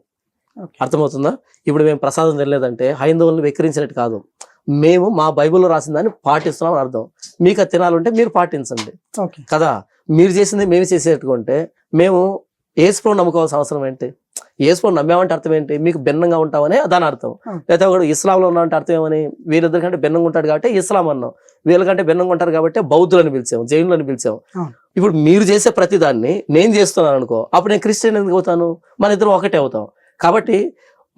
అర్థమవుతుందా? ఇప్పుడు మేము ప్రసాదం తినలేదంటే హైందవులను వెక్కిరించినట్టు కాదు, మేము మా బైబిల్లో రాసిన దాన్ని పాటిస్తున్నాం అని అర్థం. మీకు అది తినాలంటే మీరు పాటించండి కదా. మీరు చేసింది మేము చేసేట్టుకుంటే మేము యేసుప్రభువుని నమ్ముకోవాల్సిన అవసరం ఏంటి? యేసుప్రభువుని నమ్మామంటే అర్థం ఏంటి? మీకు భిన్నంగా ఉంటామని దాని అర్థం. లేకపోతే ఒకడు ఇస్లాంలో ఉన్నామంటే అర్థం ఏమని? వీరిద్దరికంటే భిన్నంగా ఉంటాడు కాబట్టి ఇస్లాం అన్నాం, వీళ్ళకంటే భిన్నంగా ఉంటారు కాబట్టి బౌద్ధులని పిలిచాము, జైనులని పిలిచాము. ఇప్పుడు మీరు చేసే ప్రతి దాన్ని నేను చేస్తున్నాను అనుకో, అప్పుడు నేను క్రిస్టియన్ ఎందుకు అవుతాను? మన ఇద్దరు ఒకటే అవుతాం. కాబట్టి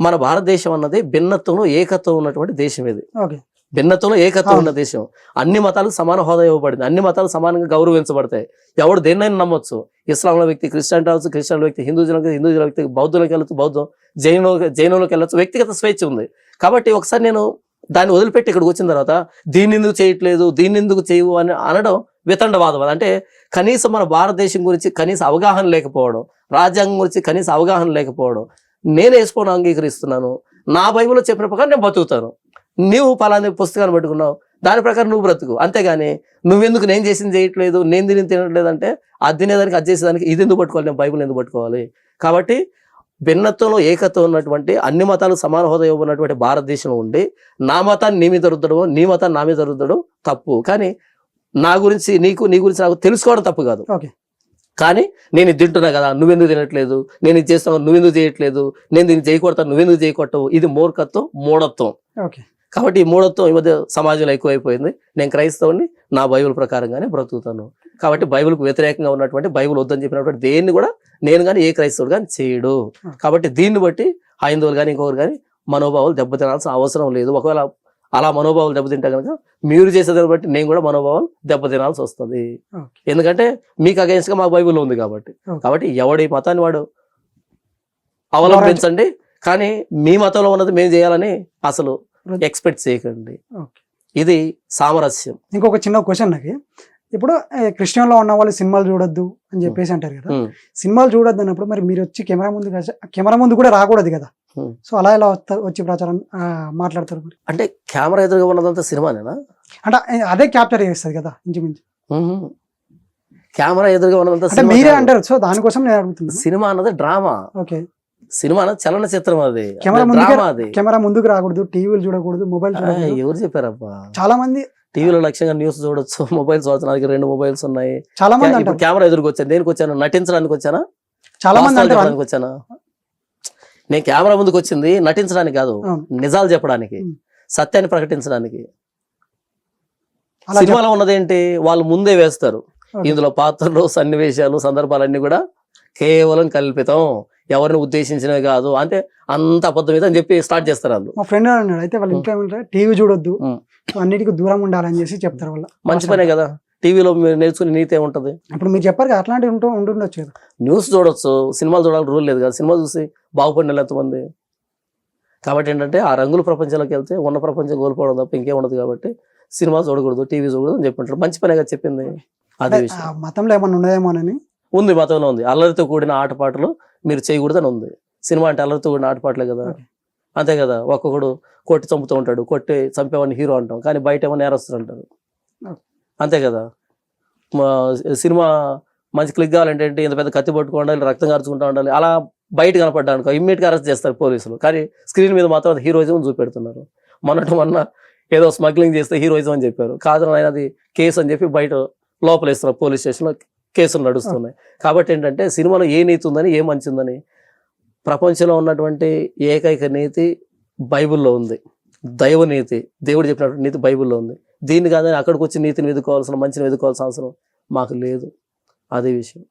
మన భారతదేశం అన్నది భిన్నత్వంలో ఏకత్వం ఉన్నటువంటి దేశం. ఇది భిన్నత్వంలో ఏకత్వం ఉన్న దేశం. అన్ని మతాలకు సమాన హోదా ఇవ్వబడింది, అన్ని మతాలు సమానంగా గౌరవించబడతాయి. ఎవడు దేన్నైనా నమ్మొచ్చు. ఇస్లాంలో వ్యక్తి క్రిస్టియన్ రావచ్చు, క్రిస్టియన్ వ్యక్తి హిందూజుల వ్యక్తి బౌద్ధులకు వెళ్ళచ్చు, బౌద్ధం జైనులకు వెళ్ళచ్చు. వ్యక్తిగత స్వేచ్ఛ ఉంది. కాబట్టి ఒకసారి నేను దాన్ని వదిలిపెట్టి ఇక్కడికి వచ్చిన తర్వాత దీన్ని ఎందుకు చేయట్లేదు, దీన్ని ఎందుకు చేయవు అని అనడం వితండవాదం. అంటే కనీసం మన భారతదేశం గురించి కనీస అవగాహన లేకపోవడం, రాజ్యాంగం గురించి కనీస అవగాహన లేకపోవడం. నేను యేసుప్రభువుని అంగీకరిస్తున్నాను, నా బైబిల్లో చెప్పిన ప్రకారం నేను బతుకుతాను. నీవు పలానా పుస్తకాన్ని పట్టుకున్నావు, దాని ప్రకారం నువ్వు బ్రతుకు. అంతేగాని నువ్వెందుకు నేను చేసింది చేయట్లేదు, నేను దీన్ని తినట్లేదు అంటే అది తినేదానికి అది చేసేదానికి ఇది ఎందుకు పట్టుకోవాలి, నేను బైబిల్ ఎందుకు పట్టుకోవాలి? కాబట్టి భిన్నత్వంలో ఏకత్వం ఉన్నటువంటి అన్ని మతాలు సమాన హోదా ఇవ్వబడినటువంటి భారతదేశంలో ఉండి నా మతాన్ని నీ మీద రుద్దడం, నీ మతాన్ని నా మీద రుద్దడం తప్పు. కానీ నా గురించి నీ గురించి నాకు తెలుసుకోవడం తప్పు కాదు. కానీ నేను ఇది తింటున్నా కదా, నువ్వెందుకు తినట్లేదు, నేను ఇది చేస్తాను నువ్వెందుకు చేయట్లేదు, నేను దీన్ని చేయకూడతాను నువ్వెందుకు చేయకూడతావు, ఇది మూర్ఖత్వం, మూఢత్వం. కాబట్టి ఈ మూఢత్వం ఈ మధ్య సమాజంలో ఎక్కువైపోయింది. నేను క్రైస్తవుని, నా బైబిల్ ప్రకారంగానే బ్రతుకుతాను. కాబట్టి బైబిల్కు వ్యతిరేకంగా ఉన్నటువంటి, బైబిల్ వద్దని చెప్పినటువంటి దేన్ని కూడా నేను కానీ ఏ క్రైస్తవుడు కానీ చేయడు. కాబట్టి దీన్ని బట్టి హైందవులు కానీ ఇంకొకరు కానీ మనోభావాలు దెబ్బతినాల్సిన అవసరం లేదు. ఒకవేళ అలా మనోభావాలు దెబ్బతింటే కనుక మీరు చేసేదాన్ని బట్టి నేను కూడా మనోభావాలు దెబ్బతినాల్సి వస్తుంది. ఎందుకంటే మీకు అగైన్స్ గా మా బైబిల్లో ఉంది కాబట్టి. కాబట్టి ఎవడి మతాన్ని వాడు అవలంబించండి, కానీ మీ మతంలో ఉన్నది మేము చేయాలని అసలు ఎక్స్పెక్ట్ చేయకండి. ఇది సామరస్యం. ఇంకొక చిన్న క్వశ్చన్ నాకు, ఇప్పుడు క్రిస్టియన్లో ఉన్న వాళ్ళు సినిమాలు చూడొద్దు అని చెప్పేసి అంటారు కదా, సినిమాలు చూడొద్దు అన్నప్పుడు మరి మీరు వచ్చి కెమెరా ముందు కూడా రాకూడదు కదా, సో అలా ఎలా వచ్చి ప్రచారం మాట్లాడతారు? మరి అంటే కెమెరా ఎదురుగా ఉన్నదంతా సినిమానేనా? అంటే అదే క్యాప్చర్ చేస్తుంది కదా ఇంచుమించు. కెమెరా ఎదురుగా ఉన్నదంతా మీరే అంటారు, సో దానికోసం నేను అడుగుతున్నాను. సినిమా అన్నది డ్రామా. ఓకే, సినిమా అన్నది చలన చిత్రం. అది కెమెరా ముందుకు రాకూడదు, టీవీలు చూడకూడదు, మొబైల్ చూడకూడదు. ఎవరు చెప్పారబ్బా? చాలా మంది టీవీలో లక్ష్యంగా న్యూస్ చూడొచ్చు, మొబైల్స్ వాడుతున్నా. 2 మొబైల్స్ ఉన్నాయి. చాలా మంది అంటారు కెమెరా ఎదురుకు వచ్చాను, దేనికి వచ్చాను? నటించడానికి వచ్చానా? చాలా మంది చెప్పడానికి వచ్చానా? నేను కెమెరా ముందుకు వచ్చింది నటించడానికి కాదు, నిజాలు చెప్పడానికి, సత్యాన్ని ప్రకటించడానికి. సినిమాలో ఉన్నదేంటి? వాళ్ళు ముందే వేస్తారు. ఇందులో పాత్రలు, సన్నివేశాలు, సందర్భాలన్నీ కూడా కేవలం కల్పితం, ఎవరిని ఉద్దేశించినవి కాదు, అంటే అంత అబద్ధం అని చెప్పి స్టార్ట్ చేస్తారు వాళ్ళు. మా ఫ్రెండ్ అన్నాడు, అయితే వాళ్ళు ఇంకా ఏమంటారు, టీవీ చూడొద్దు, అన్నిటికీ దూరం ఉండాలని చేసి చెప్తారు వాళ్ళు. మంచి పనే కదా, టీవీలో మీరు నేర్చుకుని నీతే ఉంటది. ఇప్పుడు మీరు చెప్పారు అట్లాంటివి ఉంటుండొచ్చు కదా. న్యూస్ చూడొచ్చు, సినిమాలు చూడాలని రూల్ లేదు కదా. సినిమా చూసి బాగుపడిన ఎంతమంది? కాబట్టి ఏంటంటే ఆ రంగుల ప్రపంచంలోకి వెళ్తే ఉన్న ప్రపంచం కోల్పోవడం తప్ప ఇంకేం ఉండదు. కాబట్టి సినిమా చూడకూడదు, టీవీ చూడకూడదు అని చెప్పుంటారు. మంచి పనిగా చెప్పింది అదే ఆ విషయం. మతంలో ఏమన్నా ఉండదేమోనని. ఉంది, మతంలో ఉంది. అల్లరితో కూడిన ఆటపాటలు మీరు చేయకూడదని ఉంది. సినిమా అంటే అల్లరితో కూడిన ఆటపాటలే కదా, అంతే కదా. ఒక్కొక్కడు కొట్టి చంపుతూ ఉంటాడు, కొట్టి చంపేవాడిని హీరో అంటాం, కానీ బయట ఏమో నేరస్తులు అంటారు, అంతే కదా. సినిమా మంచి క్లిక్ కావాలంటే ఏంటి, ఇంత పెద్ద కత్తి పట్టుకో ఉండాలి, రక్తం కార్చుకుంటూ ఉండాలి, అలా బయట కనపడ్డానుకో ఇమ్మీడియట్గా అరెస్ట్ చేస్తారు పోలీసులు. కానీ స్క్రీన్ మీద మాత్రం అది హీరోయిజం చూపెడుతున్నారు. మొన్న ఏదో స్మగ్లింగ్ చేస్తే హీరోయిజం అని చెప్పారు, కాదు ఆయన అది కేసు అని చెప్పి బయట లోపలేస్తున్నారు, పోలీస్ స్టేషన్లో కేసులు నడుస్తున్నాయి. కాబట్టి ఏంటంటే సినిమాలో ఏ నీతి ఉందని, ఏ మంచి ఉందని, ప్రపంచంలో ఉన్నటువంటి ఏకైక నీతి బైబిల్లో ఉంది. దైవ నీతి, దేవుడు చెప్పినటువంటి నీతి బైబిల్లో ఉంది. దీన్ని కాదని అక్కడికి వచ్చి నీతిని వెతుకోవాల్సిన, మంచిని వెతుకోవాల్సిన అవసరం మాకు లేదు. అదే విషయం.